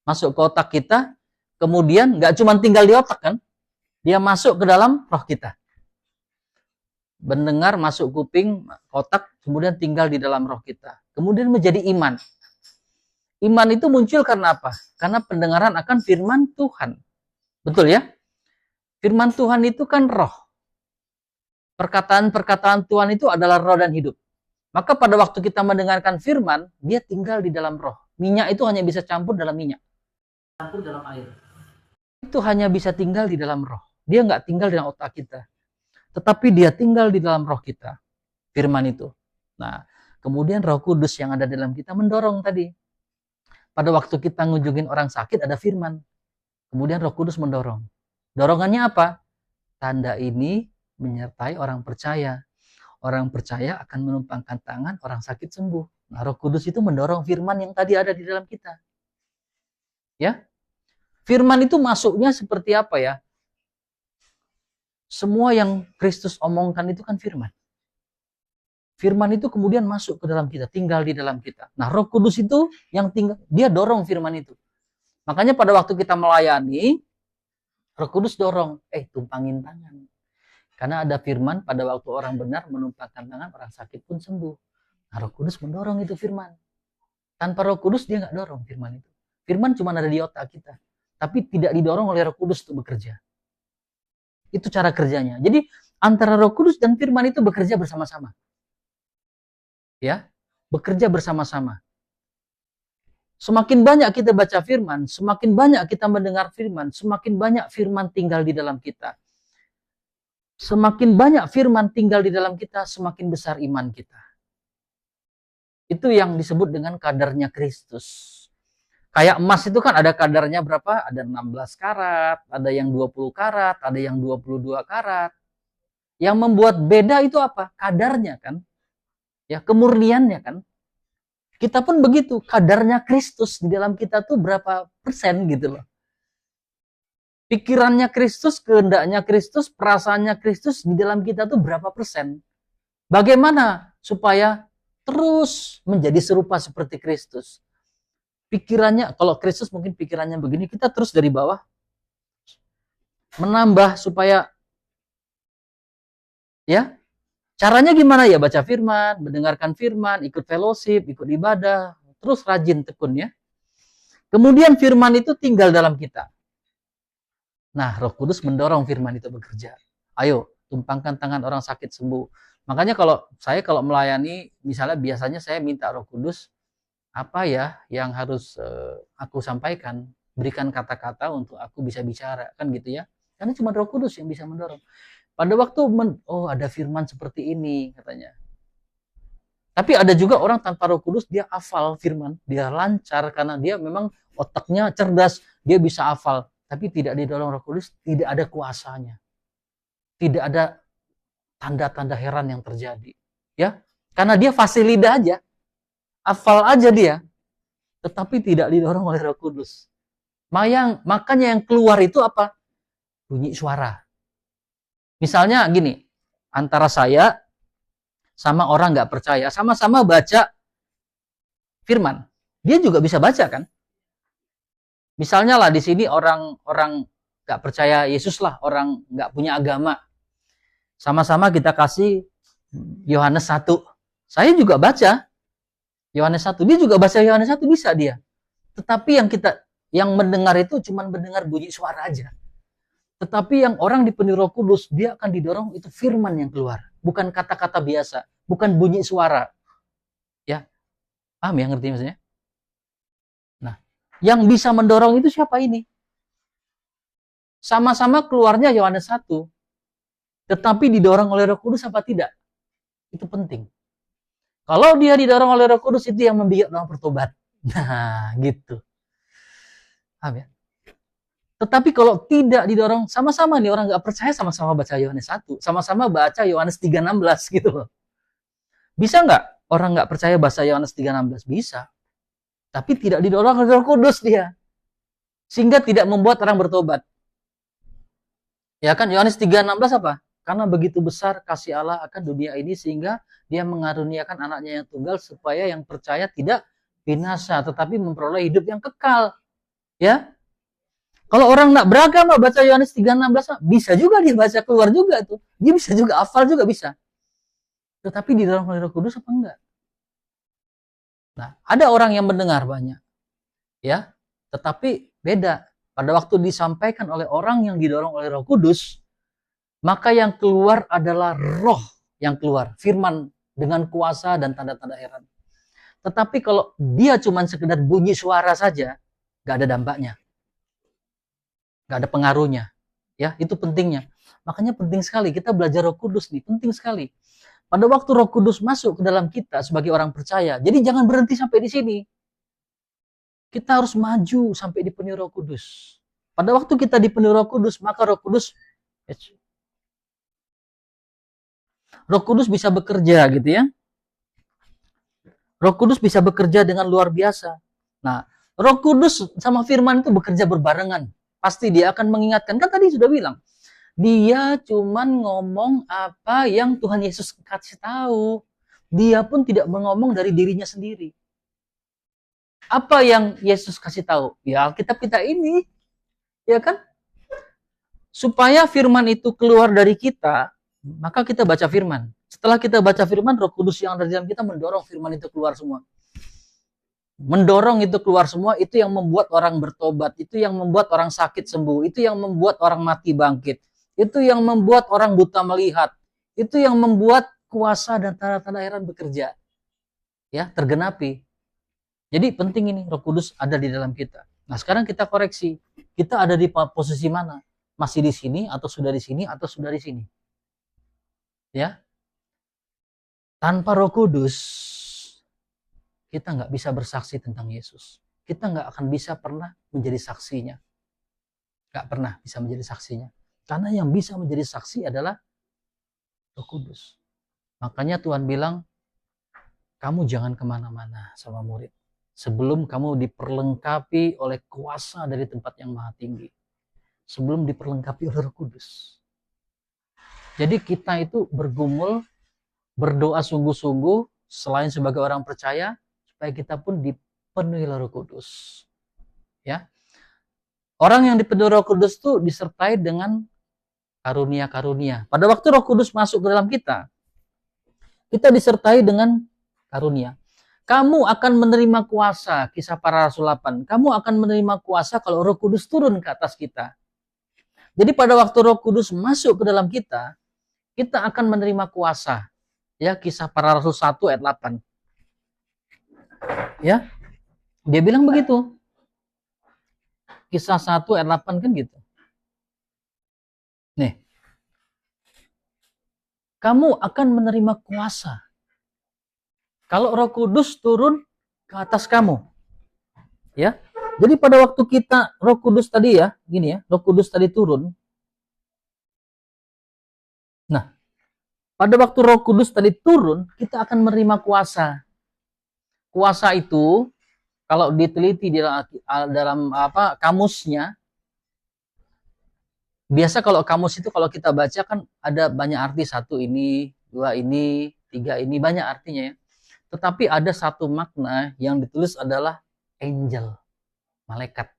Speaker 1: masuk ke otak kita, kemudian nggak cuma tinggal di otak kan? Dia masuk ke dalam roh kita. Mendengar masuk kuping, otak, kemudian tinggal di dalam roh kita. Kemudian menjadi iman. Iman itu muncul karena apa? Karena pendengaran akan firman Tuhan. Betul ya? Firman Tuhan itu kan roh. Perkataan-perkataan Tuhan itu adalah roh dan hidup. Maka pada waktu kita mendengarkan firman, dia tinggal di dalam roh. Minyak itu hanya bisa campur dalam minyak. Campur dalam air. Itu hanya bisa tinggal di dalam roh. Dia nggak tinggal di dalam otak kita. Tetapi dia tinggal di dalam roh kita. Firman itu. Nah, kemudian Roh Kudus yang ada dalam kita mendorong tadi. Pada waktu kita ngunjungin orang sakit ada firman. Kemudian Roh Kudus mendorong. Dorongannya apa? Tanda ini menyertai orang percaya. Orang percaya akan menumpangkan tangan, orang sakit sembuh. Nah, Roh Kudus itu mendorong firman yang tadi ada di dalam kita. Ya. Firman itu masuknya seperti apa ya? Semua yang Kristus omongkan itu kan firman. Firman itu kemudian masuk ke dalam kita, tinggal di dalam kita. Nah, Roh Kudus itu yang tinggal, dia dorong firman itu. Makanya pada waktu kita melayani, Roh Kudus dorong, tumpangin tangan. Karena ada firman pada waktu orang benar menumpangkan tangan, orang sakit pun sembuh. Nah, Roh Kudus mendorong itu firman. Tanpa Roh Kudus dia nggak dorong firman itu. Firman cuma ada di otak kita. Tapi tidak didorong oleh Roh Kudus untuk bekerja. Itu cara kerjanya. Jadi antara Roh Kudus dan firman itu bekerja bersama-sama. Ya, bekerja bersama-sama. Semakin banyak kita baca firman, semakin banyak kita mendengar firman, semakin banyak firman tinggal di dalam kita. Semakin banyak firman tinggal di dalam kita, semakin besar iman kita. Itu yang disebut dengan kadarnya Kristus. Kayak emas itu kan ada kadarnya berapa? Ada 16 karat, ada yang 20 karat, ada yang 22 karat. Yang membuat beda itu apa? Kadarnya kan. Ya, kemurniannya kan. Kita pun begitu, kadarnya Kristus di dalam kita tuh berapa persen gitu loh. Pikirannya Kristus, kehendaknya Kristus, perasaannya Kristus di dalam kita tuh berapa persen? Bagaimana supaya terus menjadi serupa seperti Kristus? Pikirannya, kalau Kristus mungkin pikirannya begini, kita terus dari bawah menambah supaya, ya, caranya gimana ya? Baca firman, mendengarkan firman, ikut fellowship, ikut ibadah, terus rajin tekun ya. Kemudian firman itu tinggal dalam kita. Nah, Roh Kudus mendorong firman itu bekerja. Ayo, tumpangkan tangan orang sakit sembuh. Makanya kalau melayani, misalnya biasanya saya minta Roh Kudus, apa ya yang harus aku sampaikan? Berikan kata-kata untuk aku bisa bicara, kan gitu ya. Karena cuma Roh Kudus yang bisa mendorong. Pada waktu, ada firman seperti ini, katanya. Tapi ada juga orang tanpa Roh Kudus, dia hafal firman, dia lancar karena dia memang otaknya cerdas, dia bisa hafal. Tapi tidak didorong Roh Kudus, tidak ada kuasanya. Tidak ada tanda-tanda heran yang terjadi. Ya, karena dia fasih lidah aja. Hafal aja dia. Tetapi tidak didorong oleh Roh Kudus. Makanya yang keluar itu apa? Bunyi suara. Misalnya gini, antara saya sama orang nggak percaya, sama-sama baca firman. Dia juga bisa baca kan? Misalnya lah di sini orang nggak percaya Yesus lah, orang nggak punya agama. Sama-sama kita kasih Yohanes 1. Saya juga baca Yohanes 1. Dia juga baca Yohanes 1, bisa dia. Tetapi yang mendengar itu cuma mendengar bunyi suara aja. Tetapi yang orang dipenuhi Roh Kudus, dia akan didorong itu firman yang keluar, bukan kata-kata biasa, bukan bunyi suara. Ya. Paham ya, ngerti maksudnya? Nah, yang bisa mendorong itu siapa ini? Sama-sama keluarnya Yohanes 1. Tetapi didorong oleh Roh Kudus apa tidak? Itu penting. Kalau dia didorong oleh Roh Kudus, itu yang membuat orang bertobat. Nah, gitu. Paham ya? Tetapi kalau tidak didorong, sama-sama nih orang nggak percaya, sama-sama baca Yohanes 1. Sama-sama baca Yohanes 3:16 gitu loh. Bisa nggak orang nggak percaya baca Yohanes 3:16? Bisa. Tapi tidak didorong oleh Roh Kudus dia. Sehingga tidak membuat orang bertobat. Ya kan, Yohanes 3:16 apa? Karena begitu besar kasih Allah akan dunia ini sehingga dia mengaruniakan anaknya yang tunggal supaya yang percaya tidak binasa tetapi memperoleh hidup yang kekal. Ya. Kalau orang nggak beragama baca Yohanes 3:16 bisa juga dia baca keluar juga tuh. Dia bisa juga hafal juga bisa. Tetapi didorong oleh Roh Kudus apa enggak? Nah, ada orang yang mendengar banyak. Ya, tetapi beda. Pada waktu disampaikan oleh orang yang didorong oleh Roh Kudus, maka yang keluar adalah roh yang keluar, firman dengan kuasa dan tanda-tanda heran. Tetapi kalau dia cuma sekedar bunyi suara saja, nggak ada dampaknya, nggak ada pengaruhnya. Ya, itu pentingnya. Makanya penting sekali kita belajar Roh Kudus nih, penting sekali. Pada waktu Roh Kudus masuk ke dalam kita sebagai orang percaya, jadi jangan berhenti sampai di sini. Kita harus maju sampai dipenuhi Roh Kudus. Pada waktu kita dipenuhi Roh Kudus, maka Roh Kudus bisa bekerja gitu ya. Roh Kudus bisa bekerja dengan luar biasa. Nah, Roh Kudus sama firman itu bekerja berbarengan. Pasti dia akan mengingatkan. Kan tadi sudah bilang, dia cuman ngomong apa yang Tuhan Yesus kasih tahu. Dia pun tidak mengomong dari dirinya sendiri. Apa yang Yesus kasih tahu? Ya, Alkitab kita ini. Ya kan? Supaya firman itu keluar dari kita, maka kita baca firman. Setelah kita baca firman, Roh Kudus yang ada di dalam kita mendorong firman itu keluar semua. Mendorong itu keluar semua, itu yang membuat orang bertobat, itu yang membuat orang sakit sembuh, itu yang membuat orang mati bangkit, itu yang membuat orang buta melihat, itu yang membuat kuasa dan tanda-tanda heran bekerja. Ya, tergenapi. Jadi penting ini, Roh Kudus ada di dalam kita. Nah, sekarang kita koreksi. Kita ada di posisi mana? Masih di sini, atau sudah di sini, atau sudah di sini? Ya. Tanpa Roh Kudus, kita nggak bisa bersaksi tentang Yesus. Kita nggak akan bisa pernah menjadi saksinya. Nggak pernah bisa menjadi saksinya. Karena yang bisa menjadi saksi adalah Roh Kudus. Makanya Tuhan bilang, kamu jangan kemana-mana sama murid. Sebelum kamu diperlengkapi oleh kuasa dari tempat yang maha tinggi. sebelum diperlengkapi oleh Roh Kudus. Jadi kita itu bergumul, berdoa sungguh-sungguh selain sebagai orang percaya supaya kita pun dipenuhi oleh Roh Kudus. Ya. Orang yang dipenuhi Roh Kudus itu disertai dengan karunia-karunia. Pada waktu Roh Kudus masuk ke dalam kita disertai dengan karunia. Kamu akan menerima kuasa, Kisah Para Rasul 8. Kamu akan menerima kuasa kalau Roh Kudus turun ke atas kita. Jadi pada waktu Roh Kudus masuk ke dalam kita akan menerima kuasa. Ya, Kisah Para Rasul 1 ayat 8. Ya. Dia bilang begitu. Kisah 1 ayat 8 kan gitu. Nih. Kamu akan menerima kuasa kalau Roh Kudus turun ke atas kamu. Ya. Jadi pada waktu kita Roh Kudus tadi ya, gini ya, Roh Kudus tadi turun. Nah, pada waktu Roh Kudus tadi turun, kita akan menerima kuasa. Kuasa itu kalau diteliti dalam kamusnya, biasa kalau kamus itu kalau kita baca kan ada banyak arti, 1 ini, 2 ini, 3 ini, banyak artinya ya. Tetapi ada satu makna yang ditulis adalah angel, malaikat.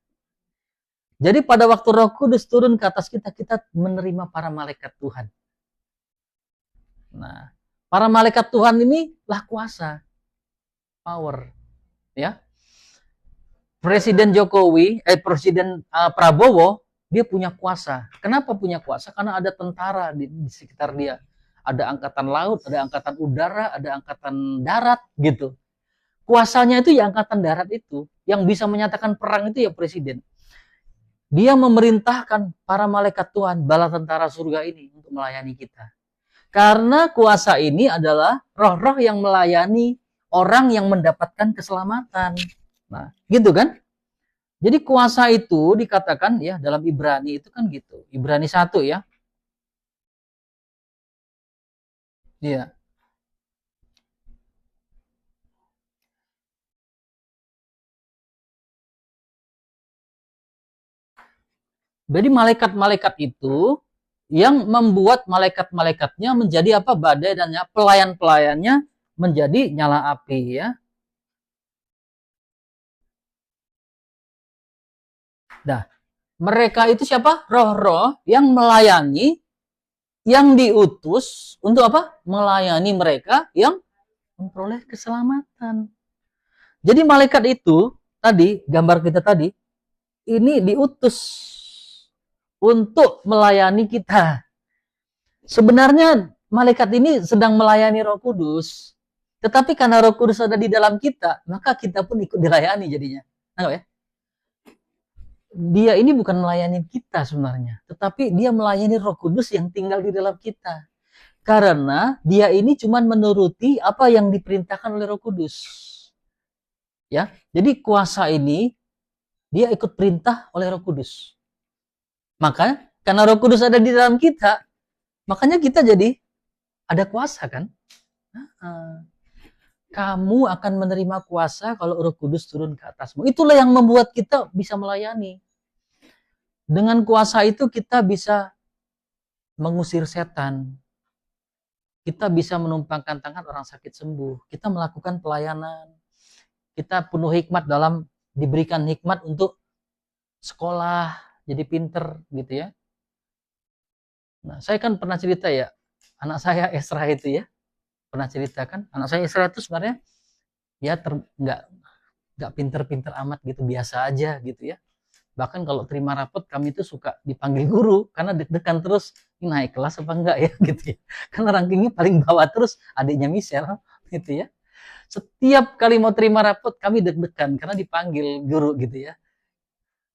Speaker 1: Jadi pada waktu Roh Kudus turun ke atas kita menerima para malaikat Tuhan. Nah, para malaikat Tuhan ini lah kuasa, power, ya. Presiden Jokowi, Presiden Prabowo, dia punya kuasa. Kenapa punya kuasa? Karena ada tentara di sekitar dia. Ada angkatan laut, ada angkatan udara, ada angkatan darat, gitu. Kuasanya itu ya angkatan darat itu. Yang bisa menyatakan perang itu ya presiden. Dia memerintahkan para malaikat Tuhan, bala tentara surga ini untuk melayani kita. Karena kuasa ini adalah roh-roh yang melayani orang yang mendapatkan keselamatan. Nah, gitu kan? Jadi kuasa itu dikatakan ya dalam Ibrani itu kan gitu. Ibrani 1 ya. Iya. Jadi malaikat-malaikat itu yang membuat malaikat-malaikatnya menjadi apa? Badai dan pelayan-pelayannya menjadi nyala api ya. Nah, mereka itu siapa? Roh-roh yang melayani, yang diutus untuk apa? Melayani mereka yang memperoleh keselamatan. Jadi malaikat itu tadi, gambar kita tadi, ini diutus untuk melayani kita. Sebenarnya malaikat ini sedang melayani Roh Kudus, tetapi karena Roh Kudus ada di dalam kita, maka kita pun ikut dilayani jadinya. Nah, ya? Dia ini bukan melayani kita sebenarnya, tetapi dia melayani Roh Kudus yang tinggal di dalam kita. Karena dia ini cuma menuruti apa yang diperintahkan oleh Roh Kudus. Ya, jadi kuasa ini dia ikut perintah oleh Roh Kudus. Maka karena Roh Kudus ada di dalam kita, makanya kita jadi ada kuasa kan? Kamu akan menerima kuasa kalau Roh Kudus turun ke atasmu. Itulah yang membuat kita bisa melayani. Dengan kuasa itu kita bisa mengusir setan. Kita bisa menumpangkan tangan orang sakit sembuh. Kita melakukan pelayanan. Kita penuh hikmat dalam diberikan hikmat untuk sekolah, jadi pinter gitu ya. Nah, saya kan pernah cerita ya, anak saya Esra itu ya, pernah ceritakan, anak saya Esra itu sebenarnya ya nggak pinter-pinter amat gitu, biasa aja gitu ya. Bahkan kalau terima rapot kami itu suka dipanggil guru karena deg-degan terus, ini naik kelas apa enggak ya gitu ya. Karena rankingnya paling bawah terus adiknya Michelle gitu ya. Setiap kali mau terima rapot kami deg-degan karena dipanggil guru gitu ya.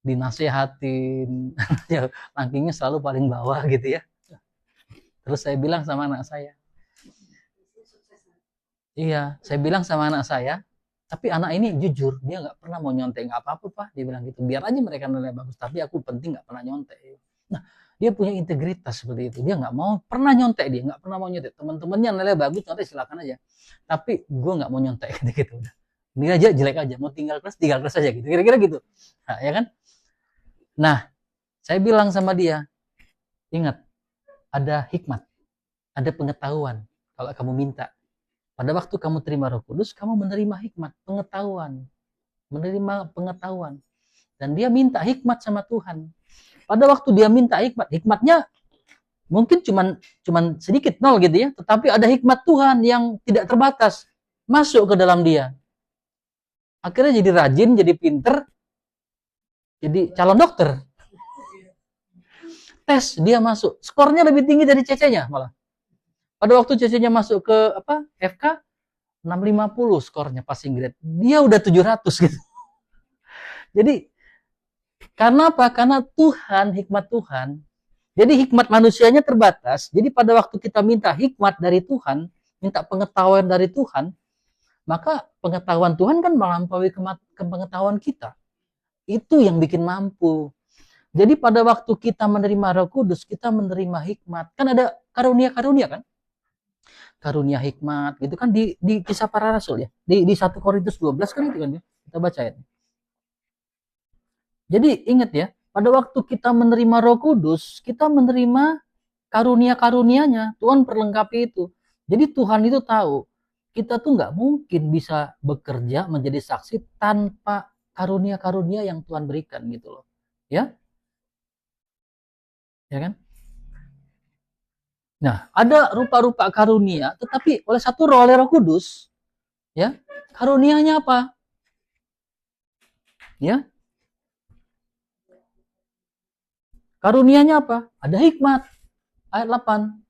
Speaker 1: Dinasehatin, rankingnya selalu paling bawah gitu ya. Terus saya bilang sama anak saya, iya, saya bilang sama anak saya, tapi anak ini jujur, dia nggak pernah mau nyontek, nggak apa-apa Pak, dia bilang gitu, biar aja mereka nilai bagus, tapi aku penting nggak pernah nyontek. Nah, dia punya integritas seperti itu, dia nggak mau pernah nyontek, dia nggak pernah mau nyontek, teman-temannya nilai bagus nyontek silakan aja, tapi gue nggak mau nyontek gitu, udah, ini aja jelek aja, mau tinggal kelas aja gitu, kira-kira gitu, nah, ya kan? Nah, Saya bilang sama dia, ingat, ada hikmat, ada pengetahuan kalau kamu minta. Pada waktu kamu terima Roh Kudus, kamu menerima hikmat, pengetahuan. Menerima pengetahuan. Dan dia minta hikmat sama Tuhan. Pada waktu dia minta hikmat, hikmatnya mungkin cuman sedikit, nol gitu ya. Tetapi ada hikmat Tuhan yang tidak terbatas. Masuk ke dalam dia. Akhirnya jadi rajin, jadi pinter, jadi calon dokter. Tes, dia masuk. Skornya lebih tinggi dari CC-nya malah. Pada waktu CC-nya masuk ke FK, 650 skornya passing grade. Dia udah 700 gitu. Jadi, karena apa? Karena Tuhan, hikmat Tuhan. Jadi hikmat manusianya terbatas. Jadi pada waktu kita minta hikmat dari Tuhan, minta pengetahuan dari Tuhan, maka pengetahuan Tuhan kan melampaui pengetahuan kita. Itu yang bikin mampu. Jadi pada waktu kita menerima Roh Kudus, kita menerima hikmat. Kan ada karunia-karunia kan? Karunia hikmat gitu kan di Kisah Para Rasul ya. Di 1 Korintus 12 kan itu kan ya. Kita baca ya. Jadi ingat ya, pada waktu kita menerima Roh Kudus, kita menerima karunia-karunianya. Tuhan perlengkapi itu. Jadi Tuhan itu tahu, kita tuh nggak mungkin bisa bekerja menjadi saksi tanpa karunia-karunia yang Tuhan berikan gitu loh. Ya? Ya kan? Nah, ada rupa-rupa karunia, tetapi oleh Roh Kudus, ya, karunianya apa? Ya, karunianya apa? Ada hikmat, ayat 8.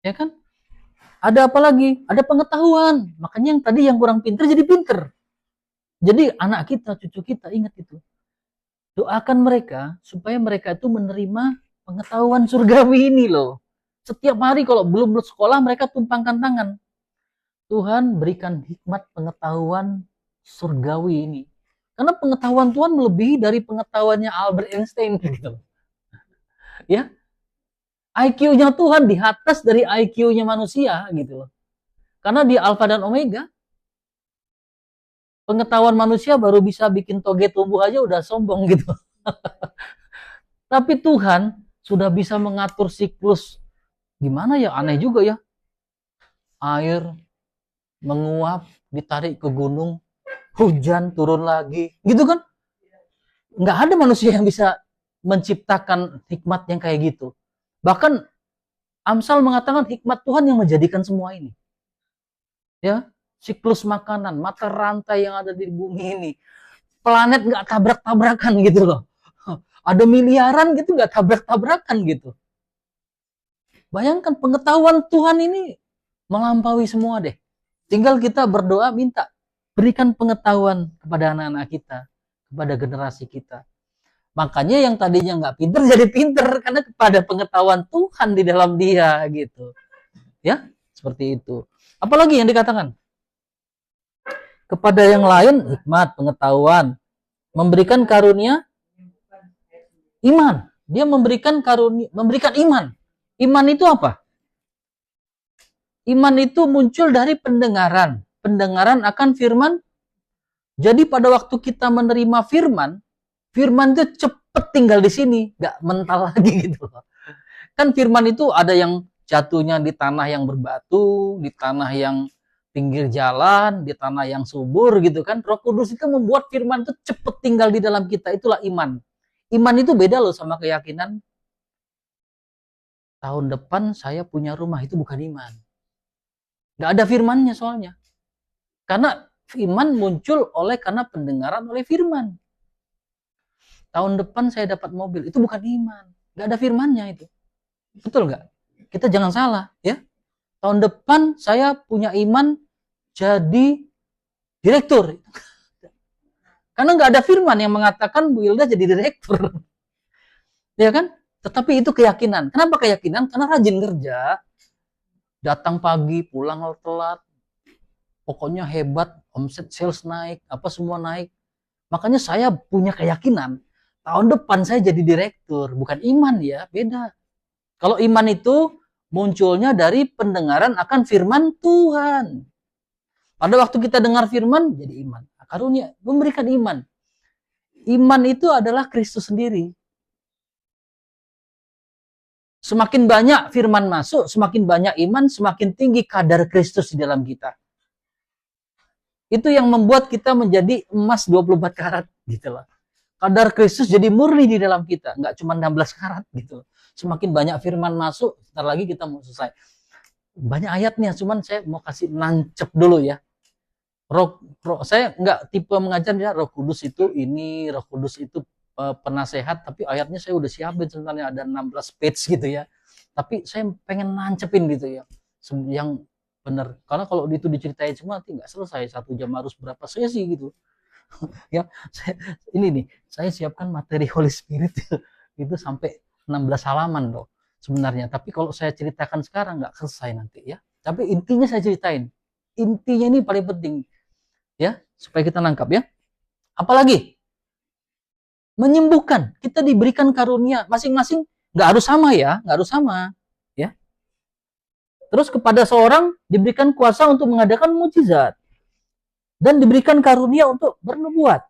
Speaker 1: Ya kan? Ada apa lagi? Ada pengetahuan. Makanya yang tadi yang kurang pinter jadi pinter. Jadi anak kita, cucu kita, ingat itu. Doakan mereka supaya mereka itu menerima pengetahuan surgawi ini loh. Setiap hari kalau belum sekolah mereka tumpangkan tangan. Tuhan berikan hikmat pengetahuan surgawi ini. Karena pengetahuan Tuhan melebihi dari pengetahuannya Albert Einstein gitu. Ya. IQ-nya Tuhan di atas dari IQ-nya manusia gitu loh. Karena dia Alfa dan Omega. Pengetahuan manusia baru bisa bikin toge tumbuh aja udah sombong gitu. Tapi Tuhan sudah bisa mengatur siklus. Gimana ya? Aneh juga ya. Air menguap, ditarik ke gunung, hujan turun lagi. Gitu kan? Nggak ada manusia yang bisa menciptakan hikmat yang kayak gitu. Bahkan Amsal mengatakan hikmat Tuhan yang menjadikan semua ini. Ya, siklus makanan, mata rantai yang ada di bumi ini. Planet nggak tabrak-tabrakan gitu loh. Ada miliaran gitu nggak tabrak-tabrakan gitu. Bayangkan pengetahuan Tuhan ini melampaui semua deh. Tinggal kita berdoa minta berikan pengetahuan kepada anak-anak kita, kepada generasi kita. Makanya yang tadinya nggak pinter jadi pinter karena kepada pengetahuan Tuhan di dalam dia gitu. Ya, seperti itu. Apalagi yang dikatakan? Kepada yang lain hikmat, pengetahuan, memberikan karunia iman. Dia memberikan karunia, memberikan iman. Iman itu apa? Iman itu muncul dari pendengaran. Pendengaran akan firman. Jadi pada waktu kita menerima firman, firman itu cepet tinggal di sini, nggak mental lagi gitu. Kan firman itu ada yang jatuhnya di tanah yang berbatu, di tanah yang pinggir jalan, di tanah yang subur gitu kan. Roh Kudus itu membuat firman itu cepet tinggal di dalam kita. Itulah iman. Iman itu beda loh sama keyakinan. Tahun depan saya punya rumah, itu bukan iman. Nggak ada firmannya soalnya. Karena iman muncul karena pendengaran oleh firman. Tahun depan saya dapat mobil, itu bukan iman. Nggak ada firmannya itu. Betul nggak? Kita jangan salah ya. Tahun depan saya punya iman jadi direktur. Karena nggak ada firman yang mengatakan Bu Hilda jadi direktur. Ya kan? Tetapi itu keyakinan. Kenapa keyakinan? Karena rajin kerja. Datang pagi, pulang telat. Pokoknya hebat, omset sales naik, apa semua naik. Makanya saya punya keyakinan. Tahun depan saya jadi direktur. Bukan iman ya, beda. Kalau iman itu munculnya dari pendengaran akan firman Tuhan. Pada waktu kita dengar firman, jadi iman. Karunia memberikan iman. Iman itu adalah Kristus sendiri. Semakin banyak firman masuk, semakin banyak iman, semakin tinggi kadar Kristus di dalam kita. Itu yang membuat kita menjadi emas 24 karat gitu loh. Kadar Kristus jadi murni di dalam kita, nggak cuma 16 karat gitu. Semakin banyak firman masuk, sebentar lagi kita mau selesai. Banyak ayatnya, cuman saya mau kasih nancep dulu ya. Saya nggak tipe mengajar ya, Roh Kudus itu ini, Roh Kudus itu penasehat, tapi ayatnya saya udah siapin sebenarnya ada 16 page gitu ya. Tapi saya pengen nancepin gitu ya, yang benar. Karena kalau itu diceritain semua nanti nggak selesai, 1 jam harus berapa sesi gitu. Ya, ini nih, saya siapkan materi Holy Spirit itu sampai 16 halaman loh sebenarnya. Tapi kalau saya ceritakan sekarang nggak selesai nanti ya. Tapi intinya saya ceritain. Intinya ini paling penting ya, supaya kita nangkap ya. Apalagi menyembuhkan, kita diberikan karunia masing-masing, nggak harus sama ya, nggak harus sama ya. Terus kepada seorang diberikan kuasa untuk mengadakan mukjizat dan diberikan karunia untuk bernubuat,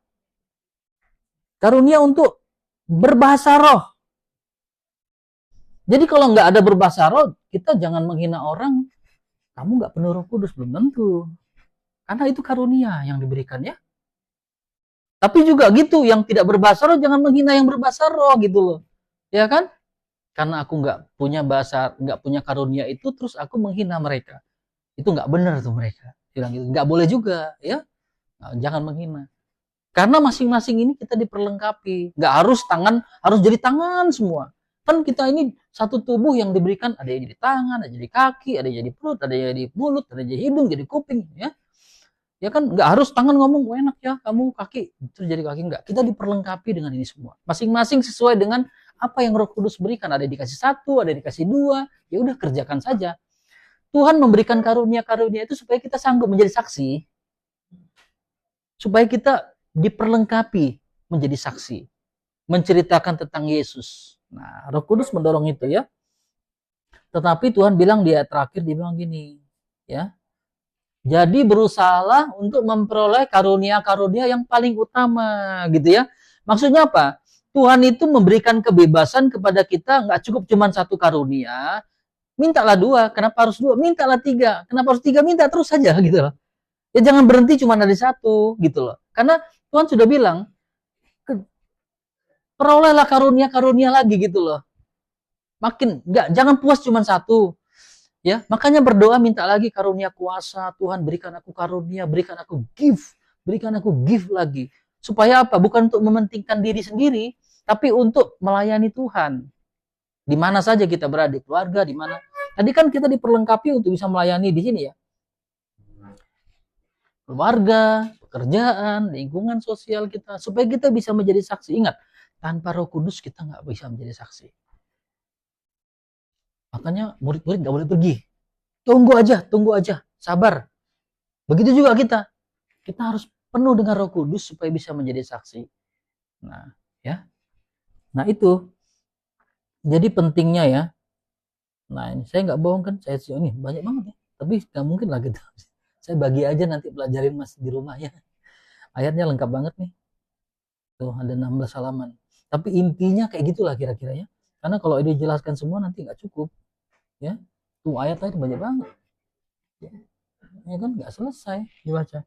Speaker 1: karunia untuk berbahasa roh. Jadi kalau nggak ada berbahasa roh, kita jangan menghina orang, kamu nggak penuh Roh Kudus, belum tentu, karena itu karunia yang diberikan ya. Tapi juga gitu, yang tidak berbahasa roh jangan menghina yang berbahasa roh gitu loh, ya kan? Karena aku nggak punya bahasa, nggak punya karunia itu, terus aku menghina mereka, itu nggak benar tuh mereka bilang gitu, nggak boleh juga ya. Nah, jangan menghina, karena masing-masing ini kita diperlengkapi, nggak harus tangan harus jadi tangan semua. Kan kita ini satu tubuh yang diberikan, ada yang jadi tangan, ada yang jadi kaki, ada yang jadi perut, ada yang jadi mulut, ada yang jadi hidung, jadi kuping ya. Ya kan nggak harus tangan ngomong enak ya kamu, kaki terus jadi kaki, nggak. Kita diperlengkapi dengan ini semua, masing-masing sesuai dengan apa yang Roh Kudus berikan. Ada yang dikasih 1, ada yang dikasih 2, ya udah kerjakan saja. Tuhan memberikan karunia-karunia itu supaya kita sanggup menjadi saksi, supaya kita diperlengkapi menjadi saksi, menceritakan tentang Yesus. Nah, Roh Kudus mendorong itu ya. Tetapi Tuhan bilang dia terakhir, dia bilang gini ya, jadi berusahalah untuk memperoleh karunia-karunia yang paling utama gitu ya. Maksudnya apa? Tuhan itu memberikan kebebasan kepada kita, nggak cukup cuma 1 karunia, mintalah 2, kenapa harus 2? Mintalah 3, kenapa harus 3? Minta terus saja gitu loh. Ya jangan berhenti cuma dari 1 gitu loh. Karena Tuhan sudah bilang, perolehlah karunia-karunia lagi gitu loh. Makin nggak, jangan puas cuma 1. Ya, makanya berdoa minta lagi karunia kuasa, Tuhan berikan aku karunia, berikan aku gift lagi. Supaya apa? Bukan untuk mementingkan diri sendiri, tapi untuk melayani Tuhan. Di mana saja kita berada, di keluarga, di mana. Tadi kan kita diperlengkapi untuk bisa melayani di sini ya. Keluarga, pekerjaan, lingkungan sosial kita, supaya kita bisa menjadi saksi. Ingat, tanpa Roh Kudus kita nggak bisa menjadi saksi. Makanya murid-murid nggak boleh pergi. Tunggu aja, sabar. Begitu juga kita. Kita harus penuh dengan Roh Kudus supaya bisa menjadi saksi. Nah, ya. Nah, itu. Jadi pentingnya ya. Nah, ini saya nggak bohong kan, saya ini banyak banget ya. Tapi nggak mungkin lah gitu. Saya bagi aja nanti pelajarin Mas di rumah ya. Ayatnya lengkap banget nih. Tuh, ada 16 halaman. Tapi intinya kayak gitulah kira-kira ya. Karena kalau dijelaskan semua nanti nggak cukup. Ya, tuh ayat-ayat banyak banget ya kan, nggak selesai dibaca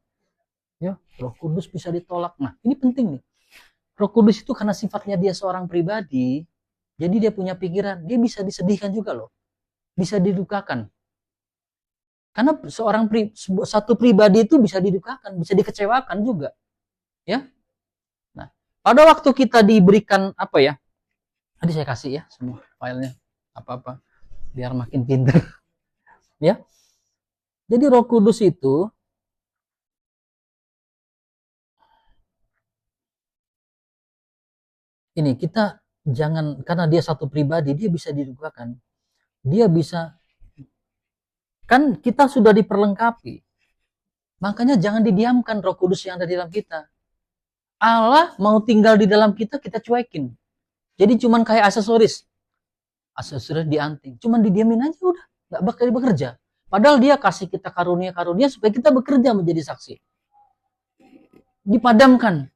Speaker 1: ya. Roh Kudus bisa ditolak. Nah, ini penting nih. Roh Kudus itu karena sifatnya dia seorang pribadi, jadi dia punya pikiran, dia bisa disedihkan juga loh, bisa didukakan. Karena satu pribadi itu bisa didukakan, bisa dikecewakan juga ya. Nah, pada waktu kita diberikan apa ya, tadi saya kasih ya semua filenya apa-apa biar makin pintar ya. Jadi Roh Kudus itu ini, kita jangan, karena dia satu pribadi, dia bisa didukakan, dia bisa, kan kita sudah diperlengkapi, makanya jangan didiamkan Roh Kudus yang ada di dalam kita. Allah mau tinggal di dalam kita, kita cuekin. Jadi cuman kayak aksesoris dianting, cuman didiamin aja udah, nggak bakal bekerja. Padahal dia kasih kita karunia-karunia supaya kita bekerja menjadi saksi. Dipadamkan.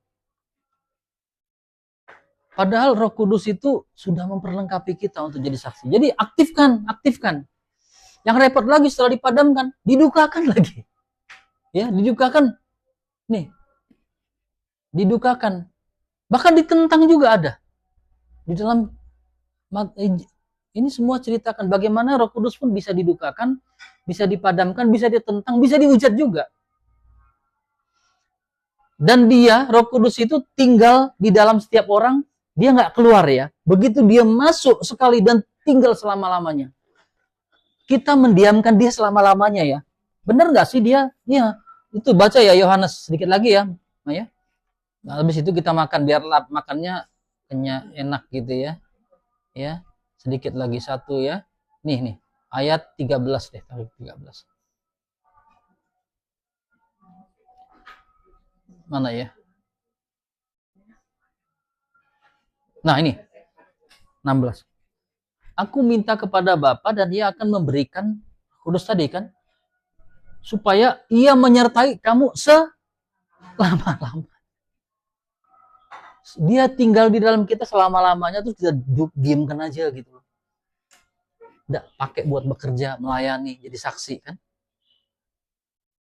Speaker 1: Padahal Roh Kudus itu sudah memperlengkapi kita untuk jadi saksi. Jadi aktifkan. Yang repot lagi setelah dipadamkan, didukakan lagi. Ya, didukakan. Nih. Didukakan. Bahkan ditentang juga ada. Di dalam ini semua ceritakan bagaimana Roh Kudus pun bisa didukakan, bisa dipadamkan, bisa ditentang, bisa dihujat juga. Dan dia, Roh Kudus itu tinggal di dalam setiap orang, dia nggak keluar ya. Begitu dia masuk sekali dan tinggal selama-lamanya. Kita mendiamkan dia selama-lamanya ya. Benar nggak sih dia? Ya, itu baca ya Yohanes sedikit lagi ya. Nah, ya. Nah, habis itu kita makan biar makannya enak gitu ya. Ya, sedikit lagi satu ya. Nih, ayat 13 deh, tarik 13. Mana ya? Nah, ini 16. Aku minta kepada Bapa dan dia akan memberikan Kudus tadi kan, supaya ia menyertai kamu selama-lamanya. Dia tinggal di dalam kita selama-lamanya, terus kita diamkan aja gitu. Nggak pakai buat bekerja, melayani, jadi saksi kan.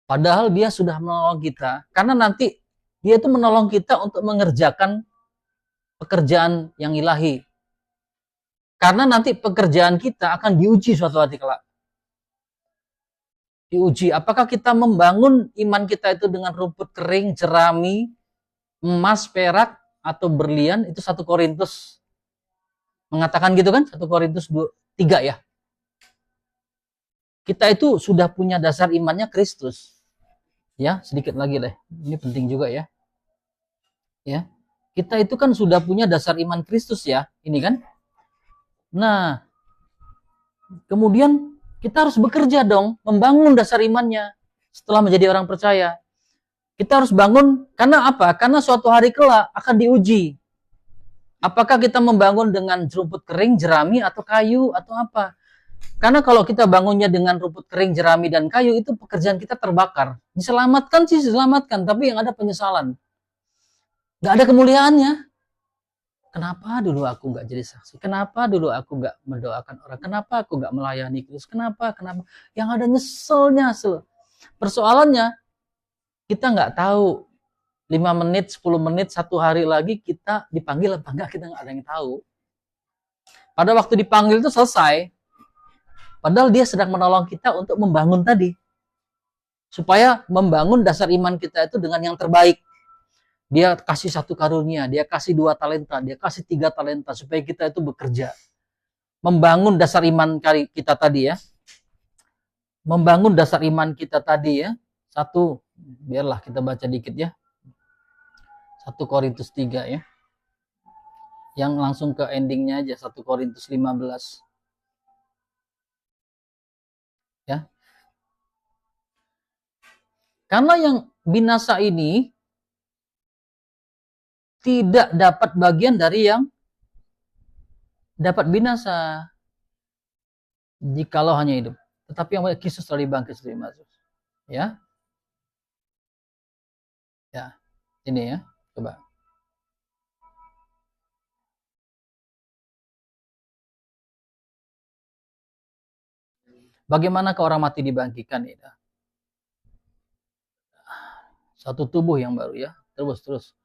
Speaker 1: Padahal dia sudah menolong kita, karena nanti dia itu menolong kita untuk mengerjakan pekerjaan yang ilahi. Karena nanti pekerjaan kita akan diuji suatu hari kelak. Diuji, apakah kita membangun iman kita itu dengan rumput kering, jerami, emas, perak, atau berlian. Itu 1 Korintus mengatakan gitu kan, 1 Korintus 3 ya. Kita itu sudah punya dasar imannya Kristus. Ya, sedikit lagi deh. Ini penting juga ya. Ya. Kita itu kan sudah punya dasar iman Kristus ya. Ini kan. Nah, kemudian kita harus bekerja dong, membangun dasar imannya setelah menjadi orang percaya. Kita harus bangun, karena apa? Karena suatu hari kelak akan diuji. Apakah kita membangun dengan rumput kering, jerami, atau kayu, atau apa? Karena kalau kita bangunnya dengan rumput kering, jerami, dan kayu, itu pekerjaan kita terbakar. Diselamatkan sih, diselamatkan, tapi yang ada penyesalan. Gak ada kemuliaannya. Kenapa dulu aku nggak jadi saksi? Kenapa dulu aku nggak mendoakan orang? Kenapa aku nggak melayani Kristus? Kenapa? Yang ada nyeselnya. Persoalannya, kita nggak tahu 5 menit, 10 menit, 1 hari lagi kita dipanggil apa enggak, kita nggak ada yang tahu. Pada waktu dipanggil itu selesai. Padahal dia sedang menolong kita untuk membangun tadi. Supaya membangun dasar iman kita itu dengan yang terbaik. Dia kasih 1 karunia, dia kasih 2 talenta, dia kasih 3 talenta supaya kita itu bekerja. Membangun dasar iman kita tadi ya. Membangun dasar iman kita tadi ya. 1, biarlah kita baca dikit ya. 1 Korintus 3 ya. Yang langsung ke endingnya aja, 1 Korintus 15. Ya. Karena yang binasa ini tidak dapat bagian dari yang dapat binasa jikalau hanya hidup. Tetapi yang Kristus telah dibangkit dari mazmur. Ya. Ya. Ini ya. Coba. Bagaimana ke orang mati dibangkitkan ya? Satu tubuh yang baru ya. Terus.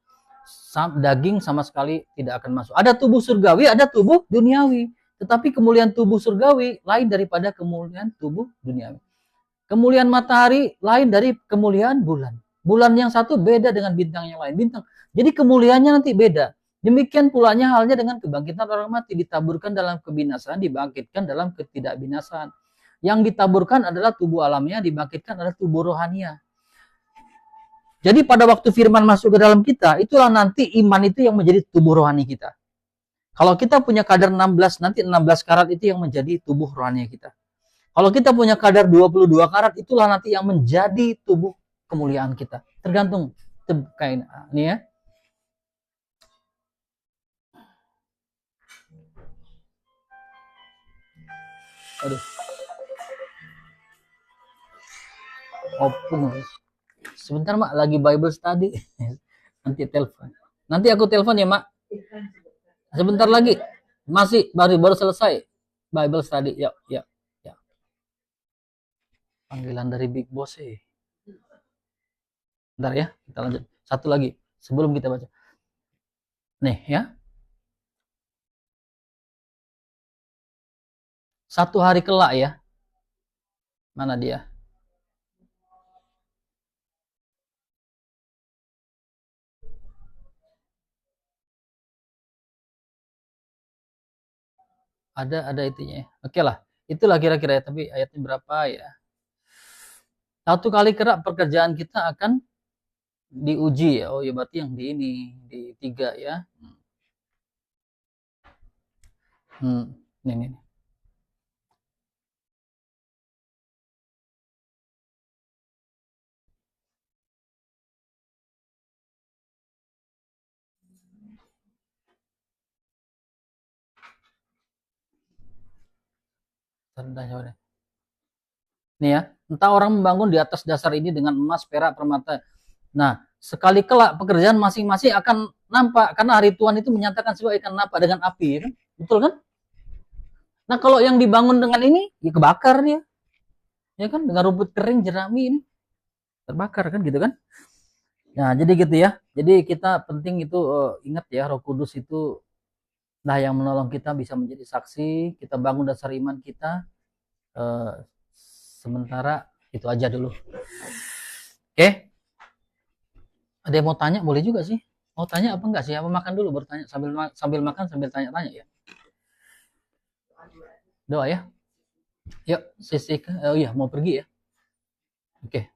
Speaker 1: Daging sama sekali tidak akan masuk. Ada tubuh surgawi, ada tubuh duniawi. Tetapi kemuliaan tubuh surgawi lain daripada kemuliaan tubuh duniawi. Kemuliaan matahari lain dari kemuliaan bulan. Bulan yang satu beda dengan bintang yang lain. Jadi kemuliaannya nanti beda. Demikian pulanya halnya dengan kebangkitan orang mati. Ditaburkan dalam kebinasaan, dibangkitkan dalam ketidakbinasaan. Yang ditaburkan adalah tubuh alamnya, dibangkitkan adalah tubuh rohania. Jadi pada waktu firman masuk ke dalam kita, itulah nanti iman itu yang menjadi tubuh rohani kita. Kalau kita punya kadar 16, nanti 16 karat itu yang menjadi tubuh rohani kita. Kalau kita punya kadar 22 karat, itulah nanti yang menjadi tubuh kemuliaan kita. Tergantung kain ini ya. Aduh. Opung. Sebentar Mak, lagi Bible study. Nanti telepon. Nanti aku telepon ya Mak. Sebentar lagi. Masih baru selesai Bible study. Yuk, yuk, yuk. Panggilan dari Big Boss sih. Bentar ya, kita lanjut. Satu lagi sebelum kita baca. Nih ya. Satu hari kelak ya. Mana dia? Ada itunya. Oke lah. Itulah kira-kira ya, tapi ayatnya berapa ya? Satu kali kelak pekerjaan kita akan diuji ya. Oh ya berarti yang di ini, di 3 ya. Nih. Nih ya, entah orang membangun di atas dasar ini dengan emas, perak, permata. Nah, sekali kelak pekerjaan masing-masing akan nampak karena hari Tuhan itu menyatakan sebuah ikan nampak dengan api, ya kan? Betul kan? Nah, kalau yang dibangun dengan ini, ya kebakar dia, ya kan? Dengan rumput kering, jerami ini terbakar kan, gitu kan? Nah, jadi gitu ya. Jadi kita penting itu ingat ya, Roh Kudus itu nah yang menolong kita bisa menjadi saksi. Kita bangun dasar iman kita. Sementara itu aja dulu. Oke? Ada yang mau tanya boleh juga sih. Mau tanya apa enggak sih? Apa makan dulu baru tanya sambil makan sambil tanya-tanya ya. Doa ya. Yuk, Sisi. Oh iya, mau pergi ya. Oke.